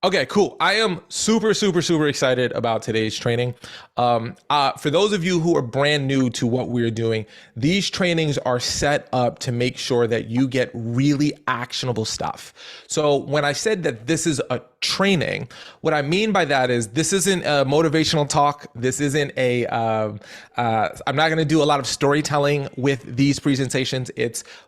Okay, cool. I am super, super, super excited about today's training. For those of you who are brand new to what we're doing, these trainings are set up to make sure that you get really actionable stuff. So when I said that this is a training, what I mean by that is this isn't a motivational talk. This isn't I'm not going to do a lot of storytelling with these presentations.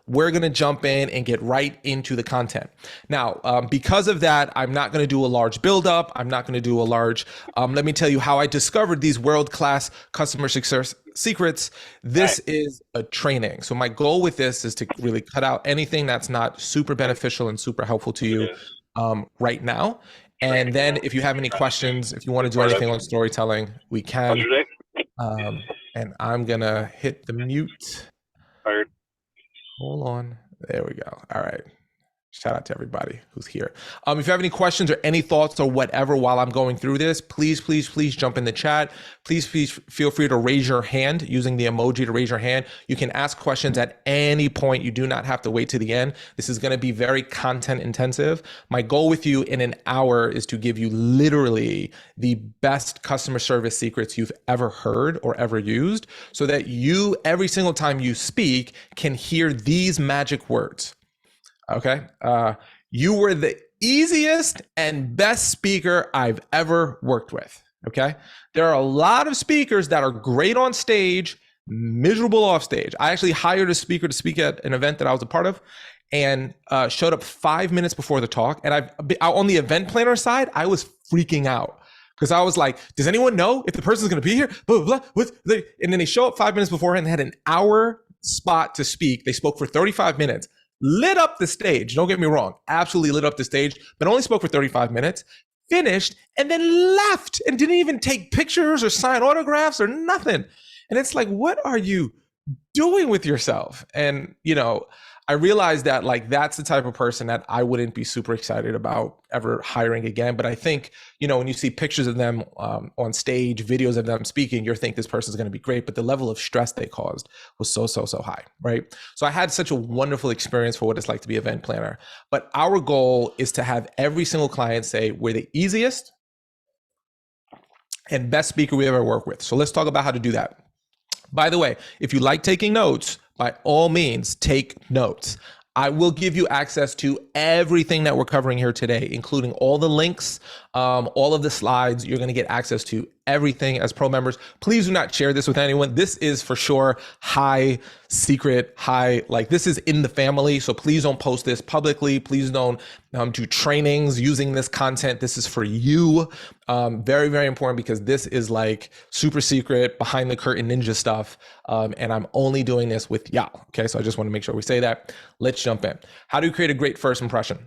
We're going to jump in and get right into the content. Now, because of that, I'm not going to do a large build-up. I'm not going to do a large, let me tell you how I discovered these world-class customer success secrets. This is a training. So my goal with this is to really cut out anything that's not super beneficial and super helpful to you right now. And then if you have any questions, if you want to do anything on storytelling, we can. And I'm going to hit the mute. Hold on. There we go. All right. Shout out to everybody who's here. If you have any questions or any thoughts or whatever while I'm going through this, please, please, please jump in the chat. Please, please feel free to raise your hand using the emoji to raise your hand. You can ask questions at any point. You do not have to wait to the end. This is going to be very content intensive. My goal with you in an hour is to give you literally the best customer service secrets you've ever heard or ever used so that you, every single time you speak, can hear these magic words. Okay. You were the easiest and best speaker I've ever worked with. Okay. There are a lot of speakers that are great on stage, miserable off stage. I actually hired a speaker to speak at an event that I was a part of and showed up 5 minutes before the talk. And on the event planner side, I was freaking out because I was like, does anyone know if the person's going to be here? Blah, blah, blah. And then they show up 5 minutes beforehand and had an hour spot to speak. They spoke for 35 minutes. Lit up the stage. Don't get me wrong. Absolutely lit up the stage, but only spoke for 35 minutes, finished, and then left and didn't even take pictures or sign autographs or nothing. And it's like, what are you doing with yourself? And, I realized that that's the type of person that I wouldn't be super excited about ever hiring again. But I think, when you see pictures of them on stage, videos of them speaking, you think this person's going to be great. But the level of stress they caused was so high, right? So I had such a wonderful experience for what it's like to be an event planner. But our goal is to have every single client say, we're the easiest and best speaker we ever worked with. So let's talk about how to do that. By the way, if you like taking notes, by all means, take notes. I will give you access to everything that we're covering here today, including all the links, all of the slides. You're going to get access to everything as pro members. Please do not share this with anyone. This is for sure high secret, this is in the family. So please don't post this publicly. Please don't do trainings using this content. This is for you. Very, very important because this is super secret, behind the curtain ninja stuff. And I'm only doing this with y'all. Okay. So I just want to make sure we say that. Let's jump in. How do you create a great first impression?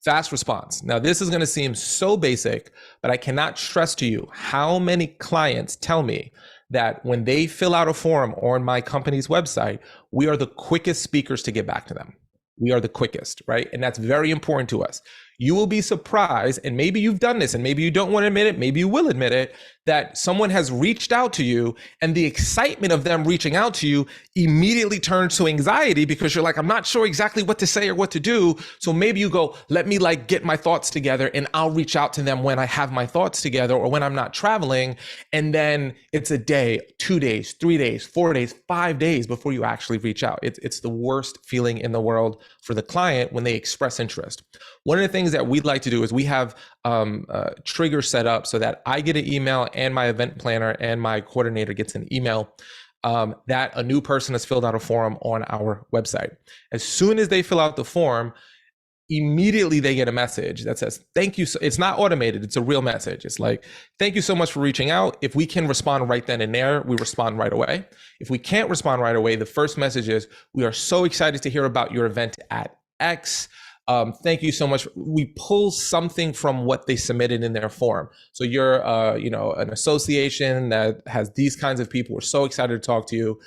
Fast response. Now, this is going to seem so basic, but I cannot stress to you how many clients tell me that when they fill out a form on my company's website, we are the quickest speakers to get back to them. We are the quickest, right? And that's very important to us. You will be surprised, and maybe you've done this, and maybe you don't want to admit it, maybe you will admit it, that someone has reached out to you, and the excitement of them reaching out to you immediately turns to anxiety because you're like, I'm not sure exactly what to say or what to do. So maybe you go, let me get my thoughts together, and I'll reach out to them when I have my thoughts together or when I'm not traveling. And then it's a day, 2 days, 3 days, 4 days, 5 days before you actually reach out. It's the worst feeling in the world for the client when they express interest. One of the things that we'd like to do is we have triggers set up so that I get an email and my event planner and my coordinator gets an email that a new person has filled out a form on our website. As soon as they fill out the form, immediately they get a message that says, thank you. It's not automated. It's a real message. It's like, thank you so much for reaching out. If we can respond right then and there, we respond right away. If we can't respond right away, the first message is, we are so excited to hear about your event at X. Thank you so much. We pull something from what they submitted in their form. So you're, an association that has these kinds of people. We're so excited to talk to you.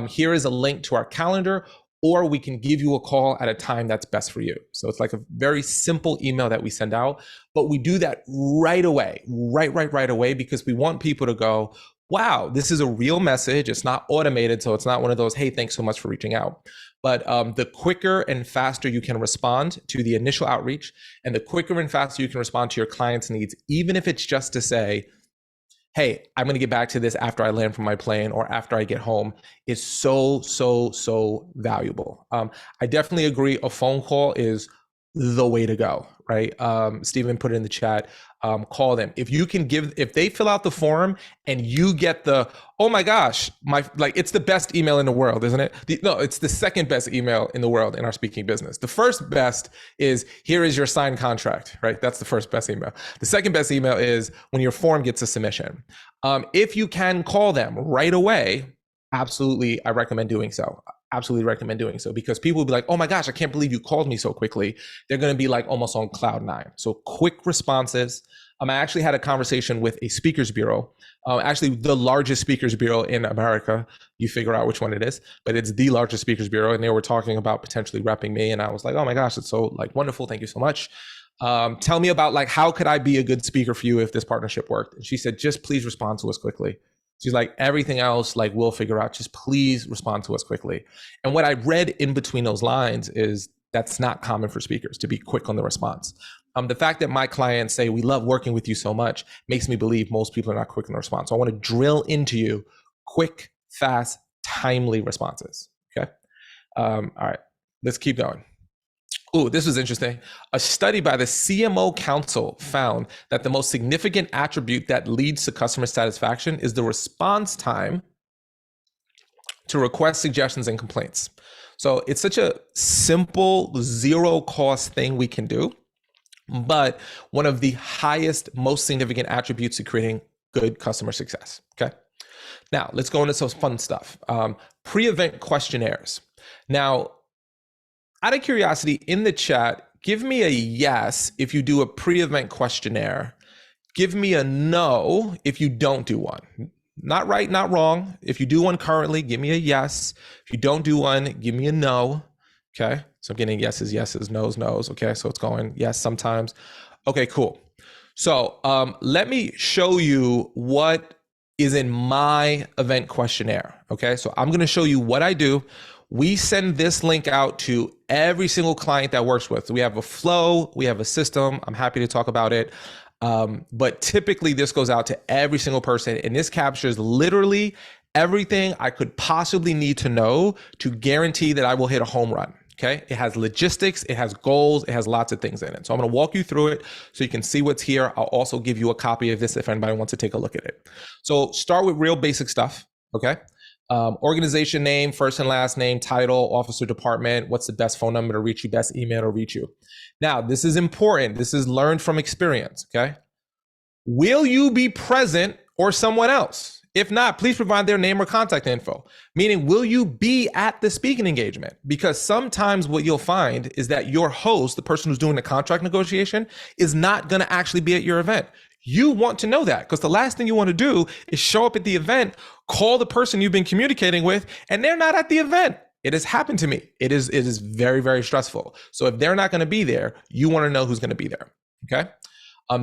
Here is a link to our calendar, or we can give you a call at a time that's best for you. So it's like a very simple email that we send out, but we do that right away, right away, because we want people to go, wow, this is a real message. It's not automated. So it's not one of those, hey, thanks so much for reaching out. But the quicker and faster you can respond to the initial outreach, and the quicker and faster you can respond to your client's needs, even if it's just to say, hey, I'm going to get back to this after I land from my plane or after I get home, is so valuable. I definitely agree. A phone call is the way to go, right? Stephen put it in the chat. Call them. If they fill out the form and you get oh my gosh, it's the best email in the world, isn't it? No, it's the second best email in the world in our speaking business. The first best is, here is your signed contract, right? That's the first best email. The second best email is when your form gets a submission. If you can call them right away, absolutely, I recommend doing so. Absolutely recommend doing so, because people will be like, oh my gosh, I can't believe you called me so quickly. They're going to be like almost on cloud nine. So quick responses. I actually had a conversation with a speakers bureau, actually the largest speakers bureau in America. You figure out which one it is, but it's the largest speakers bureau. And they were talking about potentially repping me. And I was like, oh my gosh, it's so wonderful. Thank you so much. Tell me about how could I be a good speaker for you if this partnership worked? And she said, just please respond to us quickly. She's like, everything else, we'll figure out. Just please respond to us quickly. And what I read in between those lines is that's not common for speakers to be quick on the response. The fact that my clients say, we love working with you so much, makes me believe most people are not quick in the response. So I want to drill into you quick, fast, timely responses. Okay. All right, let's keep going. Oh, this was interesting. A study by the CMO Council found that the most significant attribute that leads to customer satisfaction is the response time to request, suggestions, and complaints. So it's such a simple, zero cost thing we can do, but one of the highest, most significant attributes to creating good customer success. Okay. Now let's go into some fun stuff. Pre-event questionnaires. Now, out of curiosity, in the chat, give me a yes if you do a pre-event questionnaire. Give me a no if you don't do one. Not right, not wrong. If you do one currently, give me a yes. If you don't do one, give me a no. Okay, so I'm getting yeses, no's, no's. Okay, so it's going yes sometimes. Okay, cool. So let me show you what is in my event questionnaire. Okay, so I'm gonna show you what I do. We send this link out to every single client that works with. So we have a flow, we have a system. I'm happy to talk about it. But typically this goes out to every single person, and this captures literally everything I could possibly need to know to guarantee that I will hit a home run. Okay. It has logistics, it has goals, it has lots of things in it. So I'm going to walk you through it so you can see what's here. I'll also give you a copy of this if anybody wants to take a look at it. So start with real basic stuff. Okay. Organization name, first and last name, title, officer, department, what's the best phone number to reach you, best email to reach you. Now, this is important. This is learned from experience, okay? Will you be present or someone else? If not, please provide their name or contact info. Meaning, will you be at the speaking engagement? Because sometimes what you'll find is that your host, the person who's doing the contract negotiation, is not gonna actually be at your event. You want to know that, because the last thing you want to do is show up at the event, call the person you've been communicating with, and they're not at the event. It has happened to me. It is very, very stressful. So if they're not going to be there, you want to know who's going to be there. Okay.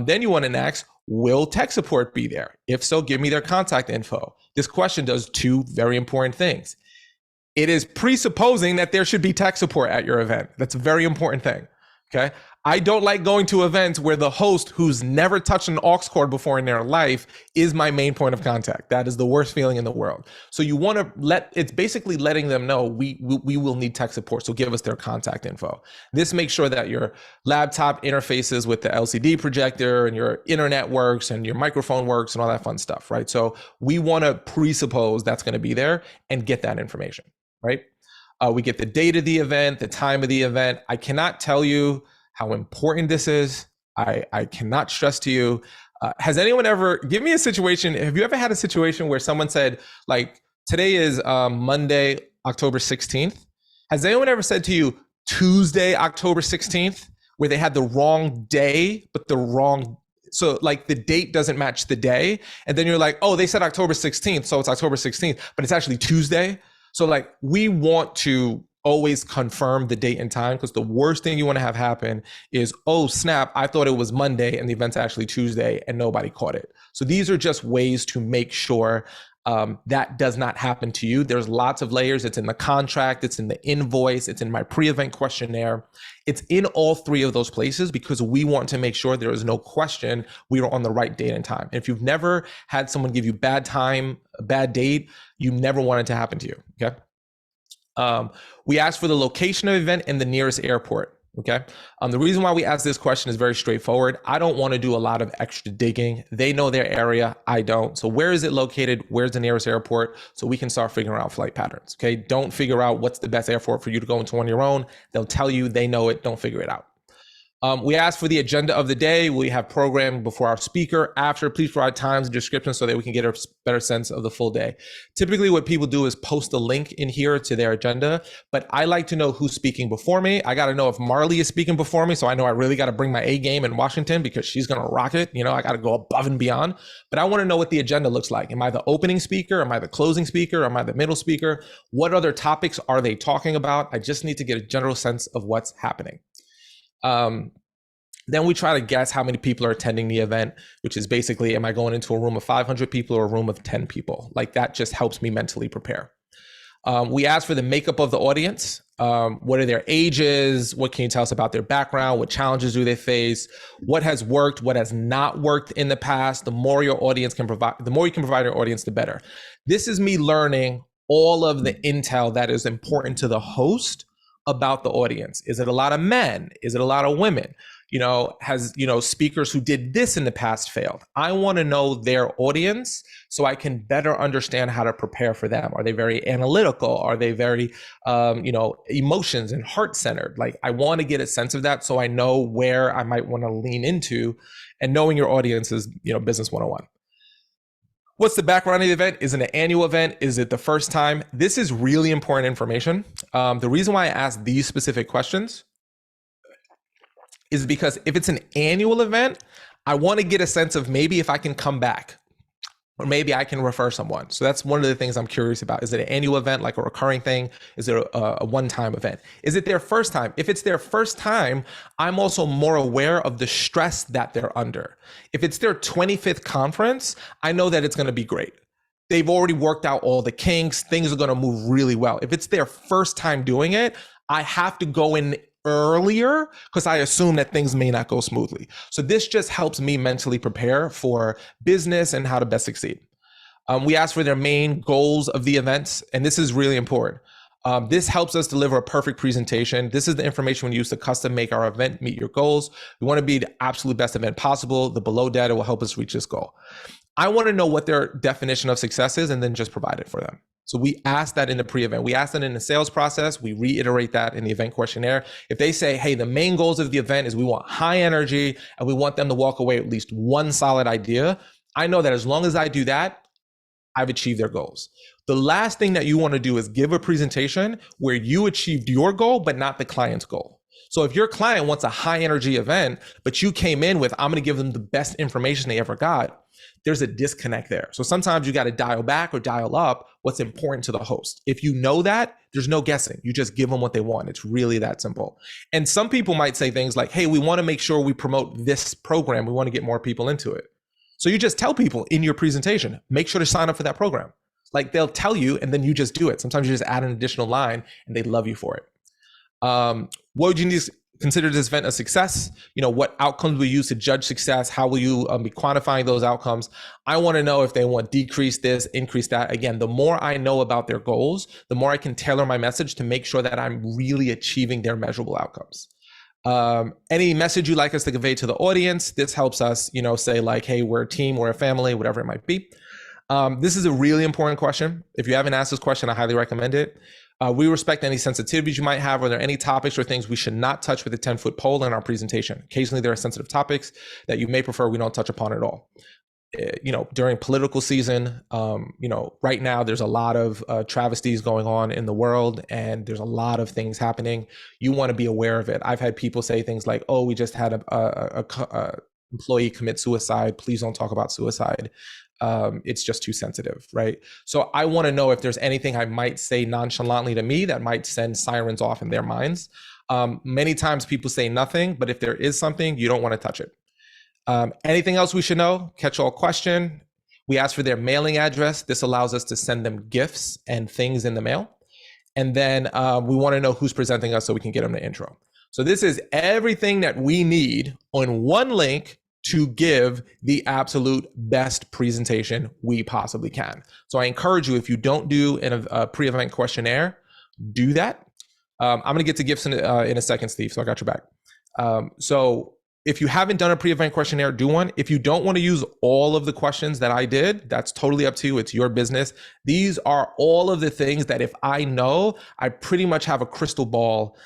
Then you want to ask, will tech support be there? If so, give me their contact info. This question does two very important things. It is presupposing that there should be tech support at your event. That's a very important thing. Okay. I don't like going to events where the host, who's never touched an aux cord before in their life, is my main point of contact. That is the worst feeling in the world. So you want to it's basically letting them know we will need tech support. So give us their contact info. This makes sure that your laptop interfaces with the LCD projector and your internet works and your microphone works and all that fun stuff, right? So we want to presuppose that's going to be there and get that information, right? We get the date of the event, the time of the event. I cannot tell you how important this is. I cannot stress to you. Has anyone ever, give me a situation, have you ever had a situation where someone said, today is Monday, October 16th. Has anyone ever said to you, Tuesday, October 16th, where they had the wrong day, but so the date doesn't match the day. And then you're like, oh, they said October 16th, so it's October 16th, but it's actually Tuesday. So we want to always confirm the date and time, because the worst thing you want to have happen is, oh snap, I thought it was Monday and the event's actually Tuesday and nobody caught it. So these are just ways to make sure that does not happen to you. There's lots of layers. It's in the contract, it's in the invoice, it's in my pre-event questionnaire. It's in all three of those places because we want to make sure there is no question we are on the right date and time. And if you've never had someone give you bad time, a bad date, you never want it to happen to you, okay? We ask for the location of the event and the nearest airport. Okay. The reason why we ask this question is very straightforward. I don't want to do a lot of extra digging. They know their area. I don't. So where is it located? Where's the nearest airport? So we can start figuring out flight patterns. Okay. Don't figure out what's the best airport for you to go into on your own. They'll tell you, they know it. Don't figure it out. We ask for the agenda of the day. We have programmed before our speaker. After, please provide times and descriptions so that we can get a better sense of the full day. Typically what people do is post a link in here to their agenda, but I like to know who's speaking before me. I got to know if Marley is speaking before me, so I know I really got to bring my A game in Washington because she's going to rock it. You know, I got to go above and beyond, but I want to know what the agenda looks like. Am I the opening speaker? Am I the closing speaker? Am I the middle speaker? What other topics are they talking about? I just need to get a general sense of what's happening. Then we try to guess how many people are attending the event, which is basically, am I going into a room of 500 people or a room of 10 people? Like that just helps me mentally prepare. We ask for the makeup of the audience. What are their ages? What can you tell us about their background? What challenges do they face? What has worked? What has not worked in the past? The more your audience can provide, the more you can provide your audience, the better. This is me learning all of the intel that is important to the host about the audience. Is it a lot of men? Is it a lot of women? You know, has, you know, speakers who did this in the past failed? I want to know their audience so I can better understand how to prepare for them. Are they very analytical? Are they very, you know, emotions and heart centered? Like I want to get a sense of that so I know where I might want to lean into, and knowing your audience is, you know, business 101. What's the background of the event? Is it an annual event? Is it the first time? This is really important information. The reason why I ask these specific questions is because if it's an annual event, I want to get a sense of maybe if I can come back or maybe I can refer someone. So that's one of the things I'm curious about. Is it an annual event, like a recurring thing? Is it a one-time event? Is it their first time? If it's their first time, I'm also more aware of the stress that they're under. If it's their 25th conference, I know that it's going to be great. They've already worked out all the kinks. Things are going to move really well. If it's their first time doing it, I have to go in earlier because I assume that things may not go smoothly. So this just helps me mentally prepare for business and how to best succeed. We ask for their main goals of the events, and this is really important. This helps us deliver a perfect presentation. This is the information we use to custom make our event meet your goals. We want to be the absolute best event possible. The below data will help us reach this goal. I want to know what their definition of success is and then just provide it for them. So we ask that in the pre-event. We ask that in the sales process. We reiterate that in the event questionnaire. If they say, hey, the main goals of the event is we want high energy and we want them to walk away with at least one solid idea, I know that as long as I do that, I've achieved their goals. The last thing that you want to do is give a presentation where you achieved your goal, but not the client's goal. So if your client wants a high energy event, but you came in with, I'm going to give them the best information they ever got, there's a disconnect there. So sometimes you got to dial back or dial up what's important to the host. If you know that, there's no guessing. You just give them what they want. It's really that simple. And some people might say things like, hey, we want to make sure we promote this program. We want to get more people into it. So you just tell people in your presentation, make sure to sign up for that program. Like they'll tell you and then you just do it. Sometimes you just add an additional line and they love you for it. What would you need to consider this event a success? You know, what outcomes will you use to judge success? How will you be quantifying those outcomes? I want to know if they want decrease this, increase that. Again, the more I know about their goals, the more I can tailor my message to make sure that I'm really achieving their measurable outcomes. Any message you'd like us to convey to the audience, this helps us, you know, say like, hey, we're a team, we're a family, whatever it might be. This is a really important question. If you haven't asked this question, I highly recommend it. We respect any sensitivities you might have. Are there any topics or things we should not touch with a 10-foot pole in our presentation? Occasionally there are sensitive topics that you may prefer we don't touch upon at all. You know, during political season, you know, right now there's a lot of travesties going on in the world and there's a lot of things happening. You want to be aware of it. I've had people say things like, oh, we just had a employee commit suicide. Please don't talk about suicide. it's just too sensitive, right? So I want to know if there's anything I might say nonchalantly to me that might send sirens off in their minds. Many times people say nothing, but if there is something, you don't want to touch it. Anything else we should know? Catch-all question. We ask for their mailing address. This allows us to send them gifts and things in the mail. And then we want to know who's presenting us so we can get them the intro. So this is everything that we need on one link to give the absolute best presentation we possibly can. So I encourage you, if you don't do a pre-event questionnaire, do that. I'm going to get to gifts in a second, Steve, so I got your back. So if you haven't done a pre-event questionnaire, do one. If you don't want to use all of the questions that I did, that's totally up to you. It's your business. These are all of the things that if I know, I pretty much have a crystal ball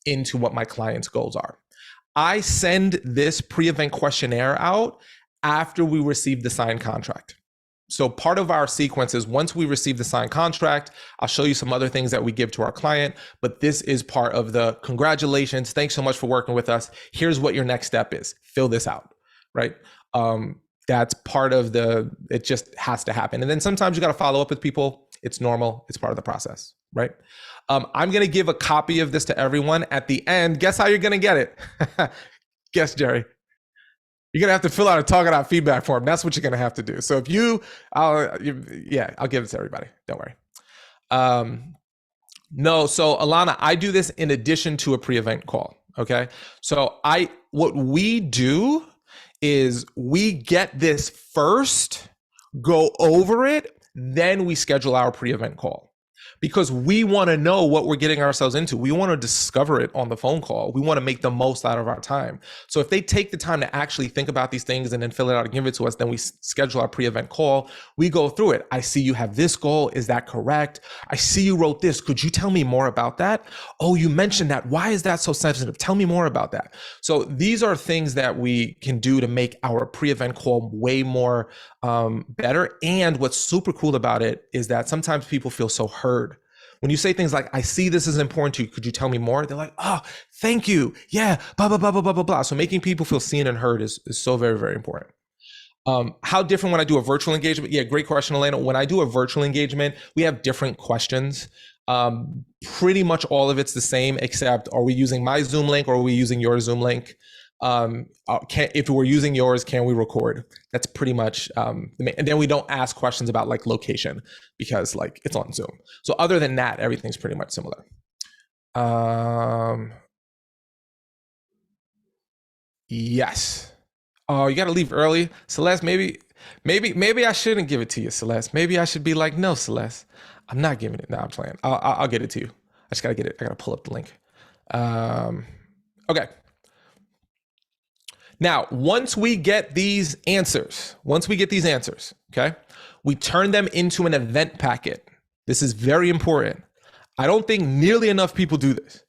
into what my clients' goals are. I send this pre-event questionnaire out after we receive the signed contract. So part of our sequence is once we receive the signed contract, I'll show you some other things that we give to our client, but this is part of the congratulations. Thanks so much for working with us. Here's what your next step is. Fill this out, right? That's part of it just has to happen. And then sometimes you got to follow up with people. It's normal. It's part of the process, right? I'm going to give a copy of this to everyone at the end. Guess how you're going to get it? Guess, Jerry. You're going to have to fill out a Talkadot feedback form. That's what you're going to have to do. So I'll give it to everybody. Don't worry. No, so Alana, I do this in addition to a pre-event call. Okay. So what we do is we get this first, go over it, then we schedule our pre-event call. Because we want to know what we're getting ourselves into. We want to discover it on the phone call. We want to make the most out of our time. So if they take the time to actually think about these things and then fill it out and give it to us, then we schedule our pre-event call. We go through it. I see you have this goal. Is that correct? I see you wrote this. Could you tell me more about that? Oh, you mentioned that. Why is that so sensitive? Tell me more about that. So these are things that we can do to make our pre-event call way more better. And what's super cool about it is that sometimes people feel so heard. When you say things like, I see this is important to you, could you tell me more? They're like, oh, thank you. Yeah, blah, blah, blah, blah, blah, blah, blah. So making people feel seen and heard is so very, very important. How different when I do a virtual engagement? Yeah, great question, Elena. When I do a virtual engagement, we have different questions. Pretty much all of it's the same, except are we using my Zoom link or are we using your Zoom link? If we're using yours, can we record? That's pretty much, and then we don't ask questions about like location because like it's on Zoom. So other than that, everything's pretty much similar. Yes. Oh, you got to leave early, Celeste. Maybe I shouldn't give it to you, Celeste. Maybe I should be like, no, Celeste, I'm not giving it. No, I'm playing. I'll get it to you. I just gotta get it. I gotta pull up the link. Okay. Now, once we get these answers, okay, we turn them into an event packet. This is very important. I don't think nearly enough people do this.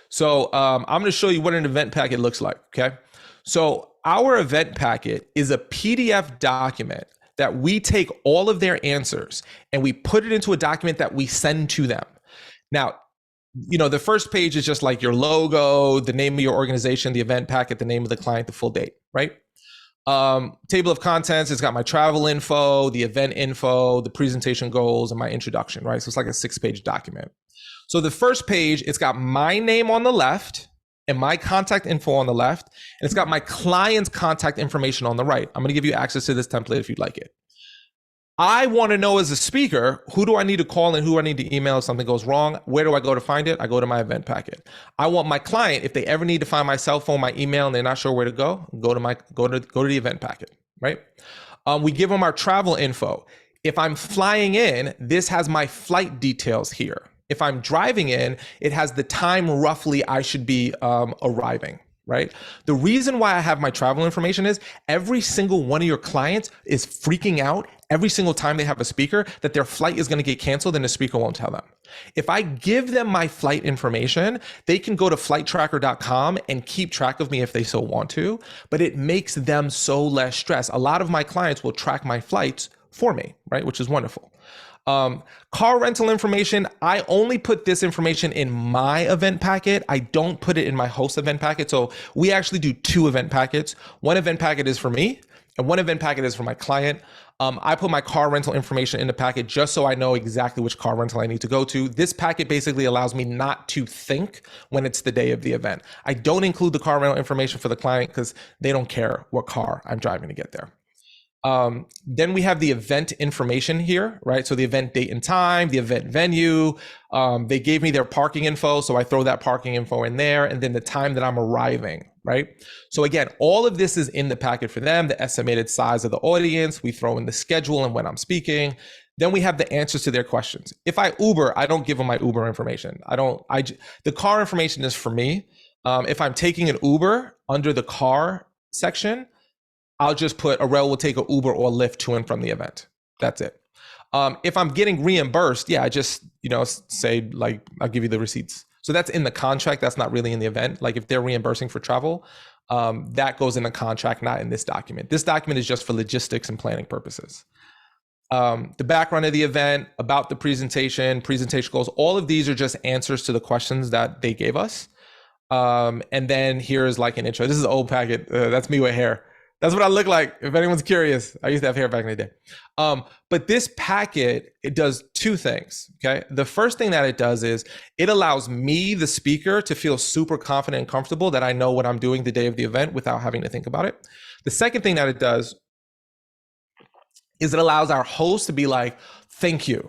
So I'm going to show you what an event packet looks like, okay? So our event packet is a PDF document that we take all of their answers and we put it into a document that we send to them. Now, you know, the first page is just like your logo, the name of your organization, the event packet, the name of the client, the full date, right? Table of contents, it's got my travel info, the event info, the presentation goals, and my introduction, right? So it's like a 6-page document. So the first page, it's got my name on the left and my contact info on the left, and it's got my client's contact information on the right. I'm gonna give you access to this template if you'd like it. I want to know as a speaker, who do I need to call and who do I need to email if something goes wrong? Where do I go to find it? I go to my event packet. I want my client, if they ever need to find my cell phone, my email, and they're not sure where to go to the event packet, right? We give them our travel info. If I'm flying in, this has my flight details here. If I'm driving in, it has the time roughly I should be arriving. Right? The reason why I have my travel information is every single one of your clients is freaking out every single time they have a speaker that their flight is going to get canceled and the speaker won't tell them. If I give them my flight information, they can go to flighttracker.com and keep track of me if they so want to, but it makes them so less stressed. A lot of my clients will track my flights for me, right? Which is wonderful. Car rental information, I only put this information in my event packet. I don't put it in my host event packet. So we actually do 2 event packets. One event packet is for me and one event packet is for my client. I put my car rental information in the packet just so I know exactly which car rental I need to go to. This packet basically allows me not to think when it's the day of the event. I don't include the car rental information for the client because they don't care what car I'm driving to get there. Then we have the event information here, right? So the event date and time, the event venue. They gave me their parking info, so I throw that parking info in there, and then the time that I'm arriving, right? So again, all of this is in the packet for them, the estimated size of the audience. We throw in the schedule and when I'm speaking. Then we have the answers to their questions. If I Uber, I don't give them my Uber information. The car information is for me. If I'm taking an Uber under the car section, I'll just put Aurel will take an Uber or Lyft to and from the event. That's it. If I'm getting reimbursed, I just, say like, I'll give you the receipts. So that's in the contract. That's not really in the event. Like if they're reimbursing for travel, that goes in the contract, not in this document. This document is just for logistics and planning purposes. The background of the event, about the presentation goals, all of these are just answers to the questions that they gave us. And then here's like an intro. This is an old packet. That's me with hair. That's what I look like, if anyone's curious. I used to have hair back in the day. But this packet, it does two things, okay? The first thing that it does is it allows me, the speaker, to feel super confident and comfortable that I know what I'm doing the day of the event without having to think about it. The second thing that it does is it allows our host to be like, thank you.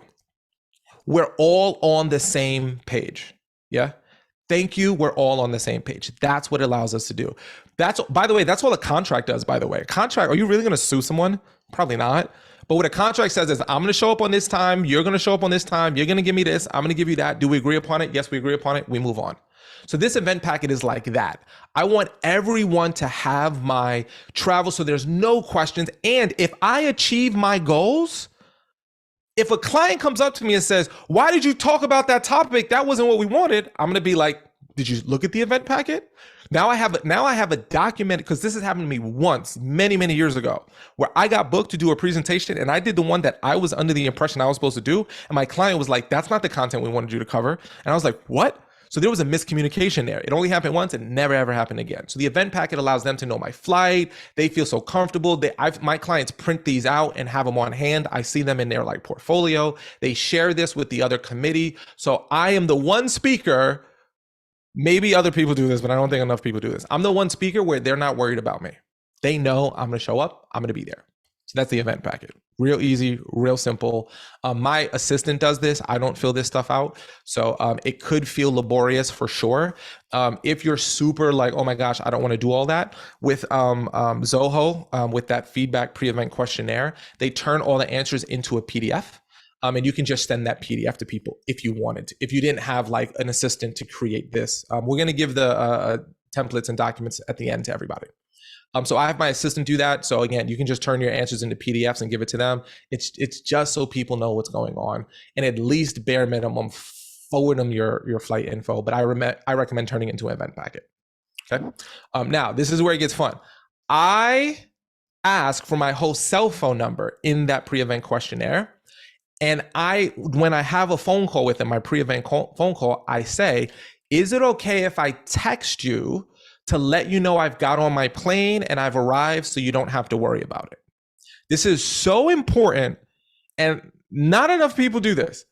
We're all on the same page, yeah? Thank you, we're all on the same page. That's what it allows us to do. By the way, that's what a contract does, by the way. A contract, are you really gonna sue someone? Probably not. But what a contract says is, I'm gonna show up on this time, you're gonna show up on this time, you're gonna give me this, I'm gonna give you that. Do we agree upon it? Yes, we agree upon it, we move on. So this event packet is like that. I want everyone to have my travel so there's no questions. And if I achieve my goals, if a client comes up to me and says, why did you talk about that topic? That wasn't what we wanted. I'm gonna be like, did you look at the event packet? Now I have a document, because this has happened to me once, many, many years ago, where I got booked to do a presentation and I did the one that I was under the impression I was supposed to do. And my client was like, that's not the content we wanted you to cover. And I was like, what? So there was a miscommunication there. It only happened once and never ever happened again. So the event packet allows them to know my flight. They feel so comfortable. My clients print these out and have them on hand. I see them in their like portfolio. They share this with the other committee. So I am the one speaker. Maybe other people do this, but I don't think enough people do this. I'm the one speaker where they're not worried about me. They know I'm going to show up. I'm going to be there. So that's the event packet. Real easy, real simple. My assistant does this. I don't fill this stuff out. So it could feel laborious for sure. If you're super like, oh my gosh, I don't want to do all that, with Zoho, with that feedback pre-event questionnaire, they turn all the answers into a PDF. And you can just send that PDF to people if you wanted to, if you didn't have like an assistant to create this. We're going to give the templates and documents at the end to everybody. So I have my assistant do that. So again, you can just turn your answers into PDFs and give it to them. It's just so people know what's going on, and at least bare minimum forward them your flight info. But I recommend turning it into an event packet. Okay. Now this is where it gets fun. I ask for my whole cell phone number in that pre-event questionnaire. And when I have a phone call with them, my pre-event phone call, I say, is it okay if I text you to let you know I've got on my plane and I've arrived so you don't have to worry about it? This is so important, and not enough people do this.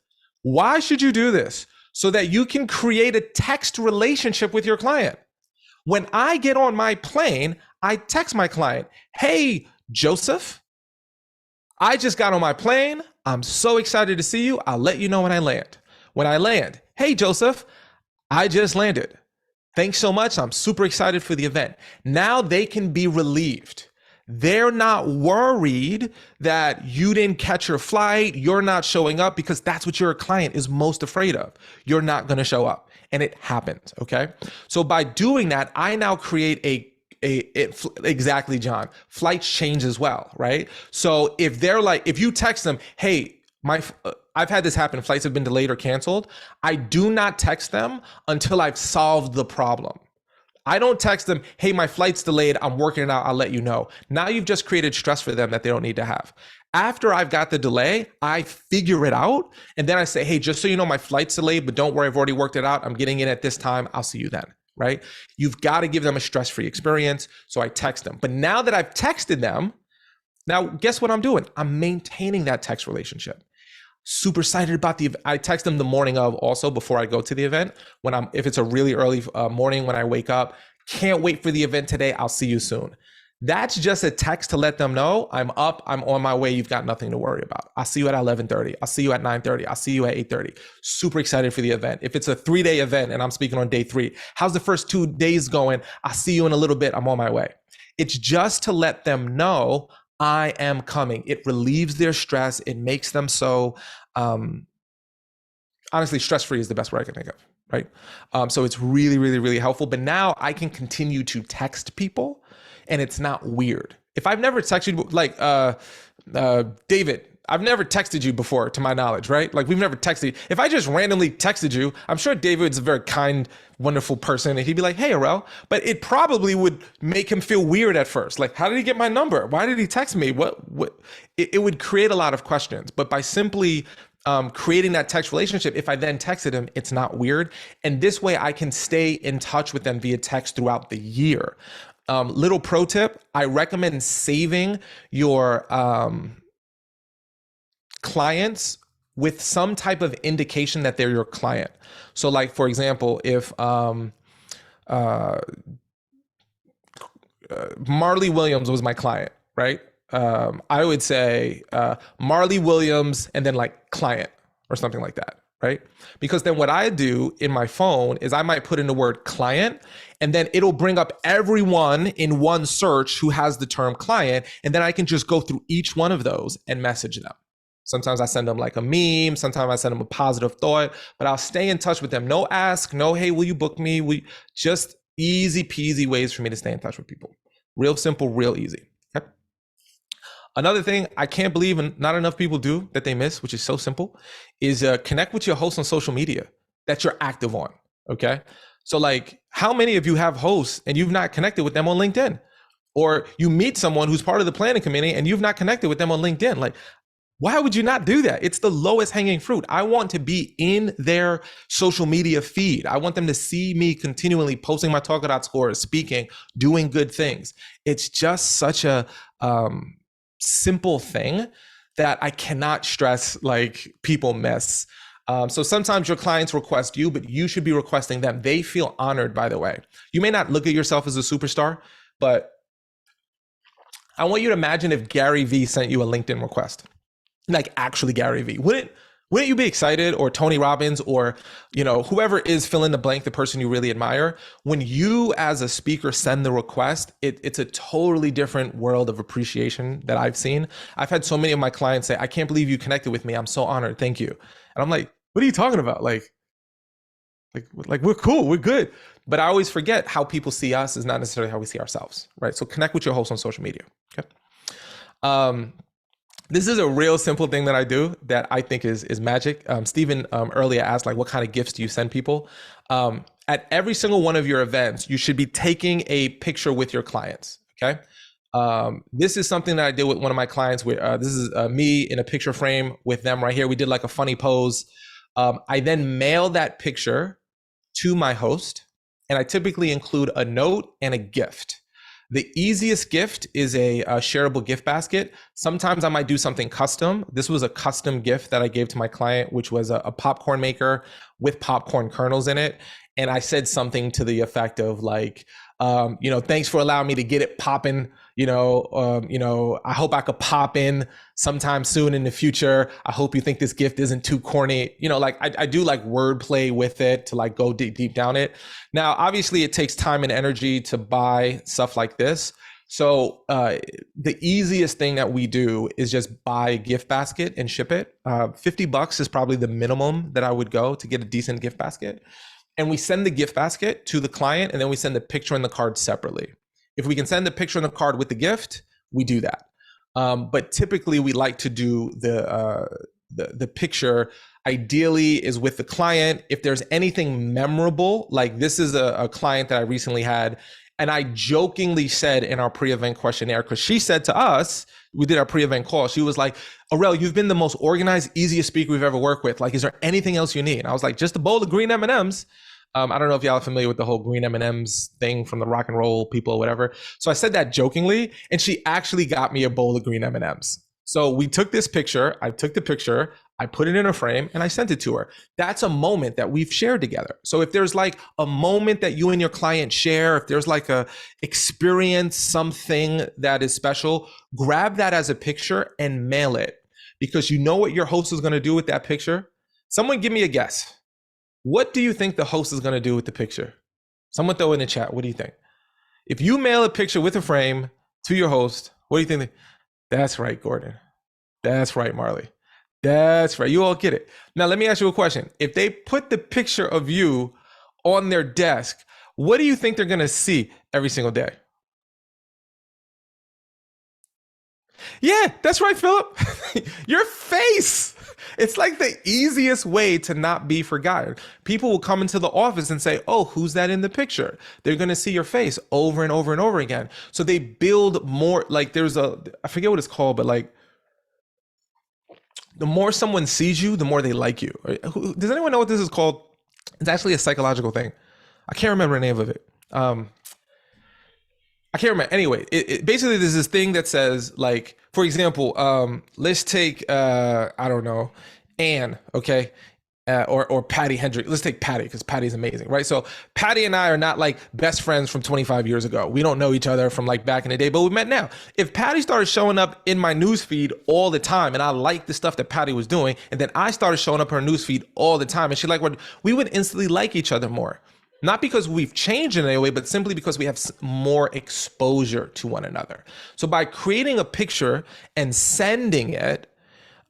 Why should you do this? So that you can create a text relationship with your client. When I get on my plane, I text my client, hey, Joseph, I just got on my plane. I'm so excited to see you. I'll let you know when I land. When I land, hey, Joseph, I just landed. Thanks so much. I'm super excited for the event. Now they can be relieved. They're not worried that you didn't catch your flight, you're not showing up, because that's what your client is most afraid of. You're not going to show up. And it happens, okay? So by doing that, I now create exactly, John, flights change as well, right? So if they're like, if you text them, hey, I've had this happen, flights have been delayed or canceled. I do not text them until I've solved the problem. I don't text them, hey, my flight's delayed, I'm working it out, I'll let you know. Now you've just created stress for them that they don't need to have. After I've got the delay, I figure it out. And then I say, hey, just so you know, my flight's delayed, but don't worry, I've already worked it out. I'm getting in at this time. I'll see you then, right? You've got to give them a stress-free experience. So I text them. But now that I've texted them, Now, guess what I'm doing? I'm maintaining that text relationship. Super excited about I text them the morning of also before I go to the event. If it's a really early morning when I wake up, can't wait for the event today. I'll see you soon. That's just a text to let them know I'm up, I'm on my way. You've got nothing to worry about. I'll see you at 11:30. I'll see you at 9:30. I'll see you at 8:30. Super excited for the event. If it's a 3-day event and I'm speaking on day 3, how's the first 2 days going? I'll see you in a little bit. I'm on my way. It's just to let them know I am coming. It relieves their stress. It makes them so, honestly, stress-free is the best word I can think of, right? So it's really, really, really helpful. But now I can continue to text people and it's not weird. If I've never texted you, like David, I've never texted you before, to my knowledge, right? Like we've never texted. If I just randomly texted you, I'm sure David's a very kind, wonderful person, and he'd be like, "Hey, Arel," but it probably would make him feel weird at first. Like, how did he get my number? Why did he text me? What? It would create a lot of questions. But by simply creating that text relationship, if I then texted him, it's not weird. And this way I can stay in touch with them via text throughout the year. Little pro tip, I recommend saving your clients with some type of indication that they're your client. So like, for example, if Marley Williams was my client, right? I would say Marley Williams and then like client or something like that, right? Because then what I do in my phone is I might put in the word client and then it'll bring up everyone in one search who has the term client. And then I can just go through each one of those and message them. Sometimes I send them like a meme. Sometimes I send them a positive thought, but I'll stay in touch with them. No ask, no, hey, will you book me? Just easy peasy ways for me to stay in touch with people. Real simple, real easy. Okay. Another thing I can't believe and not enough people do that they miss, which is so simple, is connect with your hosts on social media that you're active on. Okay. So like, how many of you have hosts and you've not connected with them on LinkedIn? Or you meet someone who's part of the planning committee and you've not connected with them on LinkedIn? Like, why would you not do that? It's the lowest hanging fruit. I want to be in their social media feed. I want them to see me continually posting my Talkadot scores, speaking, doing good things. It's just such a simple thing that I cannot stress like people miss. So sometimes your clients request you, but you should be requesting them. They feel honored, by the way. You may not look at yourself as a superstar, but I want you to imagine if Gary Vee sent you a LinkedIn request. Like actually Gary Vee. Wouldn't you be excited? Or Tony Robbins, or whoever is fill in the blank, the person you really admire. When you as a speaker send the request, it's a totally different world of appreciation that I've seen. I've had so many of my clients say, "I can't believe you connected with me. I'm so honored. Thank you." And I'm like, "What are you talking about? Like we're cool, we're good." But I always forget how people see us is not necessarily how we see ourselves, right? So connect with your host on social media. Okay. This is a real simple thing that I do that I think is magic. Stephen earlier asked, like, what kind of gifts do you send people? At every single one of your events, you should be taking a picture with your clients, okay? This is something that I did with one of my clients. This is me in a picture frame with them right here. We did like a funny pose. I then mail that picture to my host, and I typically include a note and a gift. The easiest gift is a shareable gift basket. Sometimes I might do something custom. This was a custom gift that I gave to my client, which was a popcorn maker with popcorn kernels in it. And I said something to the effect of like, thanks for allowing me to get it popping. I hope I could pop in sometime soon in the future. I hope you think this gift isn't too corny. I do like wordplay with it to like go deep down it. Now, obviously it takes time and energy to buy stuff like this. So the easiest thing that we do is just buy a gift basket and ship it. $50 is probably the minimum that I would go to get a decent gift basket. And we send the gift basket to the client, and then we send the picture and the card separately. If we can send the picture and the card with the gift, we do that. But typically we like to do the picture ideally is with the client. If there's anything memorable, like this is a client that I recently had, and I jokingly said in our pre-event questionnaire, because she said to us, we did our pre-event call, she was like, "Arel, you've been the most organized, easiest speaker we've ever worked with. Like, is there anything else you need?" And I was like, "Just a bowl of green M&Ms. I don't know if y'all are familiar with the whole green M&Ms thing from the rock and roll people or whatever. So I said that jokingly, and she actually got me a bowl of green M&Ms. So we took this picture. I took the picture. I put it in a frame and I sent it to her. That's a moment that we've shared together. So if there's like a moment that you and your client share, if there's like a experience, something that is special, grab that as a picture and mail it, because you know what your host is going to do with that picture. Someone give me a guess. What do you think the host is going to do with the picture? Someone throw in the chat. What do you think? If you mail a picture with a frame to your host, what do you think? That's right, Gordon. That's right, Marley. That's right. You all get it. Now, let me ask you a question. If they put the picture of you on their desk, what do you think they're going to see every single day? Yeah, that's right, Philip. Your face. It's like the easiest way to not be forgotten. People will come into the office and say, "Oh, who's that in the picture?" They're going to see your face over and over and over again. So they build more, like there's I forget what it's called, but like the more someone sees you, the more they like you. Does anyone know what this is called? It's actually a psychological thing. I can't remember the name of it. I can't remember. Anyway, basically there's this thing that says, like, for example, let's take I don't know, Anne, okay, or Patty Hendrick. Let's take Patty because Patty's amazing, right? So Patty and I are not like best friends from 25 years ago. We don't know each other from like back in the day, but we met now. If Patty started showing up in my newsfeed all the time, and I liked the stuff that Patty was doing, and then I started showing up in her newsfeed all the time, and she like, we would instantly like each other more. Not because we've changed in any way, but simply because we have more exposure to one another. So by creating a picture and sending it,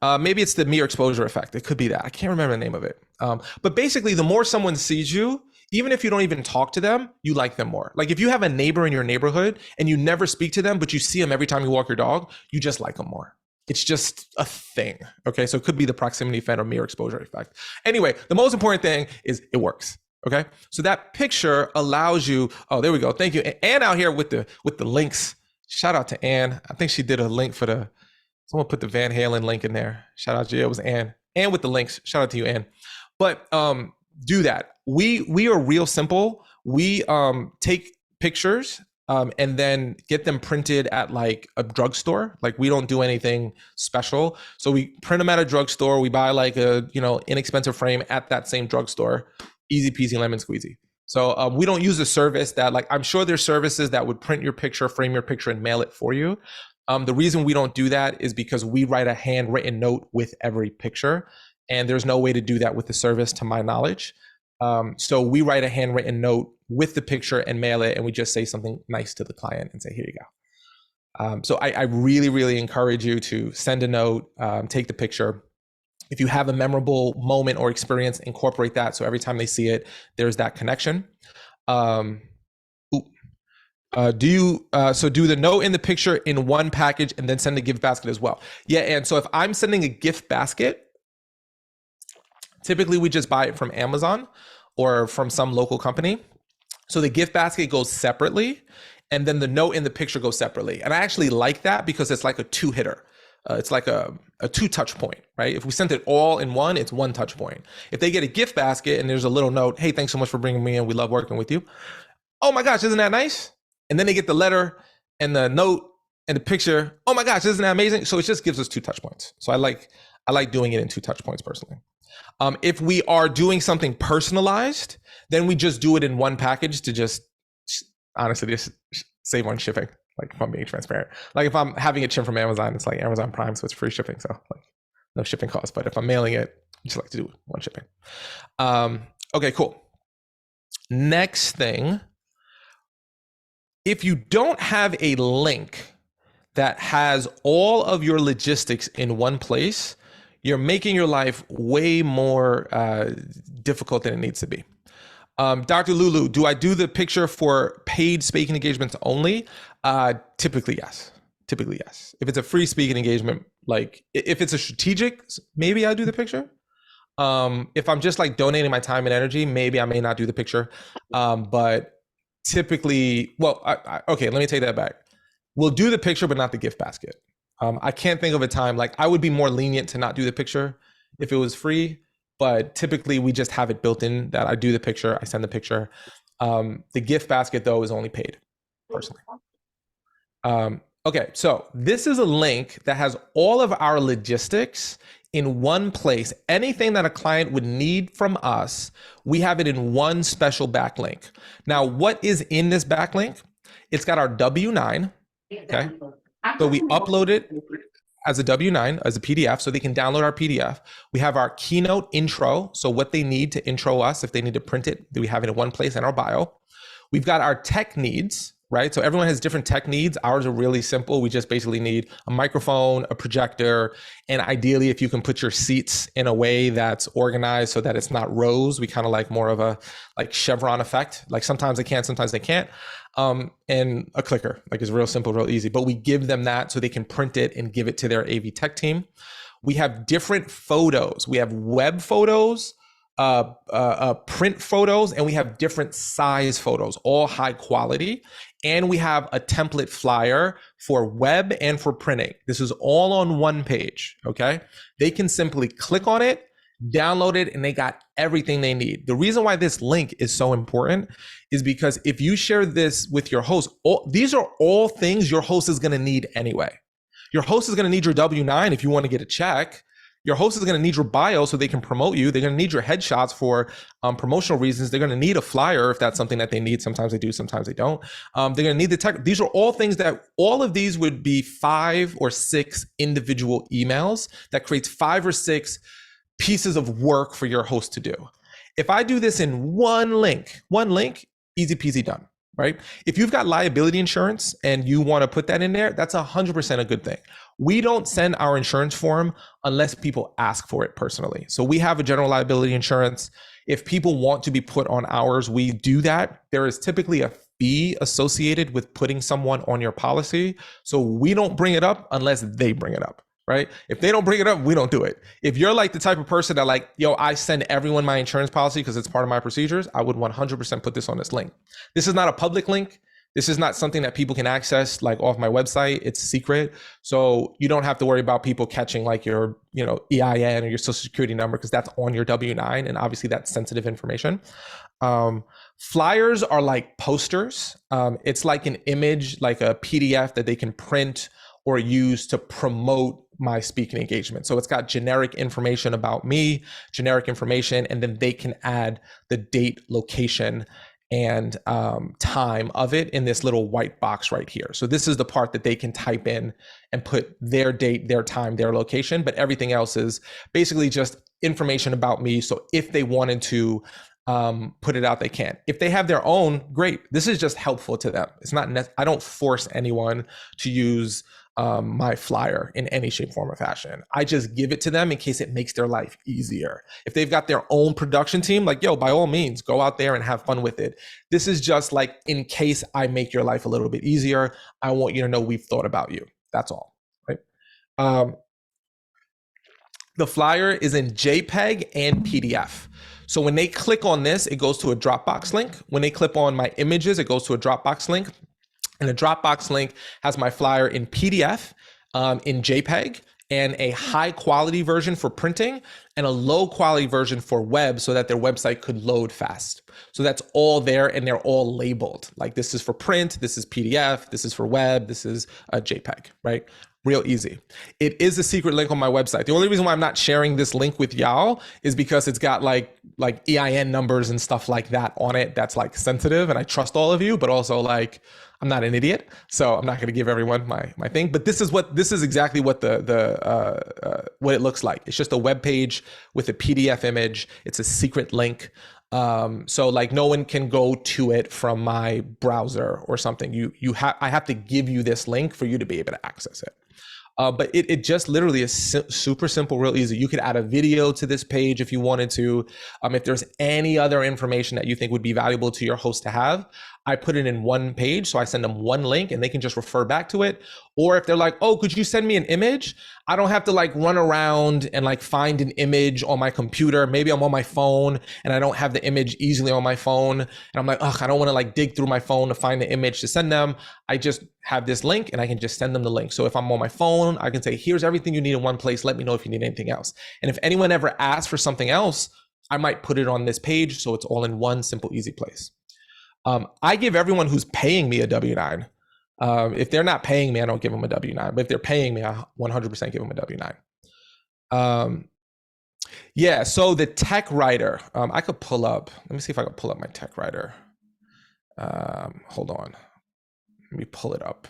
maybe it's the mere exposure effect. It could be that. I can't remember the name of it. But basically, the more someone sees you, even if you don't even talk to them, you like them more. Like if you have a neighbor in your neighborhood and you never speak to them, but you see them every time you walk your dog, you just like them more. It's just a thing. Okay. So it could be the proximity effect or mere exposure effect. Anyway, the most important thing is it works. Okay, so that picture allows you. Oh, there we go. Thank you, Ann, out here with the links. Shout out to Ann. I think she did a link for the. Someone put the Van Halen link in there. Shout out to you. It was Ann. Ann with the links. Shout out to you, Ann. But do that. We are real simple. We take pictures and then get them printed at like a drugstore. Like we don't do anything special. So we print them at a drugstore. We buy like a inexpensive frame at that same drugstore. Easy peasy lemon squeezy. So we don't use a service that, like, I'm sure there's services that would print your picture, frame your picture, and mail it for you. The reason we don't do that is because we write a handwritten note with every picture, and there's no way to do that with the service, to my knowledge. So we write a handwritten note with the picture and mail it, and we just say something nice to the client and say, here you go. So I really, really encourage you to send a note, take the picture. If you have a memorable moment or experience, incorporate that. So every time they see it, there's that connection. Do the note in the picture in one package and then send a gift basket as well? Yeah, and so if I'm sending a gift basket, typically we just buy it from Amazon or from some local company. So the gift basket goes separately, and then the note in the picture goes separately. And I actually like that because it's like a two-hitter. It's like a two touch point, right? If we sent it all in one, it's one touch point. If they get a gift basket and there's a little note, hey, thanks so much for bringing me in. We love working with you. Oh my gosh, isn't that nice? And then they get the letter and the note and the picture. Oh my gosh, isn't that amazing? So it just gives us two touch points. So I like doing it in two touch points personally. If we are doing something personalized, then we just do it in one package to just honestly just save on shipping. Like if I'm being transparent, like if I'm having it shipped from Amazon, it's like Amazon Prime, so it's free shipping. So like no shipping costs. But if I'm mailing it, I just like to do one shipping. Okay, cool. Next thing, if you don't have a link that has all of your logistics in one place, you're making your life way more difficult than it needs to be. Dr. Lulu, do I do the picture for paid speaking engagements only? Typically, yes. Typically, yes. If it's a free speaking engagement, like if it's a strategic, maybe I do the picture. If I'm just like donating my time and energy, maybe I may not do the picture. But typically, well, okay, let me take that back. We'll do the picture, but not the gift basket. I can't think of a time, like I would be more lenient to not do the picture if it was free. but typically we just have it built in that I do the picture, I send the picture. The gift basket though is only paid personally. Okay, so this is a link that has all of our logistics in one place. Anything that a client would need from us, we have it in one special backlink. Now, what is in this backlink? It's got our W-9, okay? So we upload it as a W-9, as a PDF, so they can download our PDF. We have our keynote intro, so what they need to intro us, if they need to print it, we have it in one place in our bio. We've got our tech needs, right? So everyone has different tech needs. Ours are really simple. We just basically need a microphone, a projector, and ideally, if you can put your seats in a way that's organized so that it's not rows, we kind of like more of a like chevron effect. Like sometimes they can, sometimes they can't. And a clicker, like it's real simple, real easy. But we give them that so they can print it and give it to their AV tech team. We have different photos. We have web photos, print photos, and we have different size photos, all high quality. And we have a template flyer for web and for printing. This is all on one page, okay? They can simply click on it, download it, and they got everything they need. The reason why this link is so important is because if you share this with your host, these are all things your host is gonna need anyway. Your host is gonna need your W-9 if you wanna get a check. Your host is going to need your bio so they can promote you. They're going to need your headshots for promotional reasons. They're going to need a flyer if that's something that they need. Sometimes they do, sometimes they don't. They're going to need the tech. These are all things that all of these would be 5 or 6 individual emails that creates 5 or 6 pieces of work for your host to do. If I do this in one link, easy peasy done. Right? If you've got liability insurance and you want to put that in there, that's 100% a good thing. We don't send our insurance form unless people ask for it personally. So we have a general liability insurance. If people want to be put on ours, we do that. There is typically a fee associated with putting someone on your policy. So we don't bring it up unless they bring it up. Right? If they don't bring it up, we don't do it. If you're like the type of person that like, yo, I send everyone my insurance policy because it's part of my procedures, I would 100% put this on this link. This is not a public link. This is not something that people can access like off my website. It's secret. So you don't have to worry about people catching like your, EIN or your social security number because that's on your W-9. And obviously that's sensitive information. Flyers are like posters. It's like an image, like a PDF that they can print or use to promote my speaking engagement. So it's got generic information about me, generic information, and then they can add the date, location, and time of it in this little white box right here. So this is the part that they can type in and put their date, their time, their location, but everything else is basically just information about me. So if they wanted to put it out, they can. If they have their own, great. This is just helpful to them. It's not, I don't force anyone to use my flyer in any shape, form, or fashion. I just give it to them in case it makes their life easier. If they've got their own production team, like, yo, by all means, go out there and have fun with it. This is just like, in case I make your life a little bit easier, I want you to know we've thought about you. That's all, right? The flyer is in JPEG and PDF. So when they click on this, it goes to a Dropbox link. When they click on my images, it goes to a Dropbox link. And the Dropbox link has my flyer in PDF, in JPEG, and a high quality version for printing and a low quality version for web so that their website could load fast. So that's all there and they're all labeled. Like this is for print, this is PDF, this is for web, this is a JPEG, right? Real easy. It is a secret link on my website. The only reason why I'm not sharing this link with y'all is because it's got like EIN numbers and stuff like that on it that's like sensitive, and I trust all of you, but also like I'm not an idiot, so I'm not going to give everyone my thing. But this is exactly what what it looks like. It's just a web page with a PDF image. It's a secret link. So like no one can go to it from my browser or something. I have to give you this link for you to be able to access it. But it just literally is super simple, real easy. You could add a video to this page if you wanted to. If there's any other information that you think would be valuable to your host to have, I put it in one page. So I send them one link and they can just refer back to it. Or if they're like, oh, could you send me an image? I don't have to like run around and like find an image on my computer. Maybe I'm on my phone and I don't have the image easily on my phone. And I'm like, ugh, I don't want to like dig through my phone to find the image to send them. I just have this link and I can just send them the link. So if I'm on my phone, I can say, here's everything you need in one place. Let me know if you need anything else. And if anyone ever asks for something else, I might put it on this page. So it's all in one simple, easy place. I give everyone who's paying me a W-9. If they're not paying me, I don't give them a W-9. But if they're paying me, I 100% give them a W-9. Yeah, so the tech writer, I could pull up. Let me see if I can pull up my tech writer. Hold on. Let me pull it up.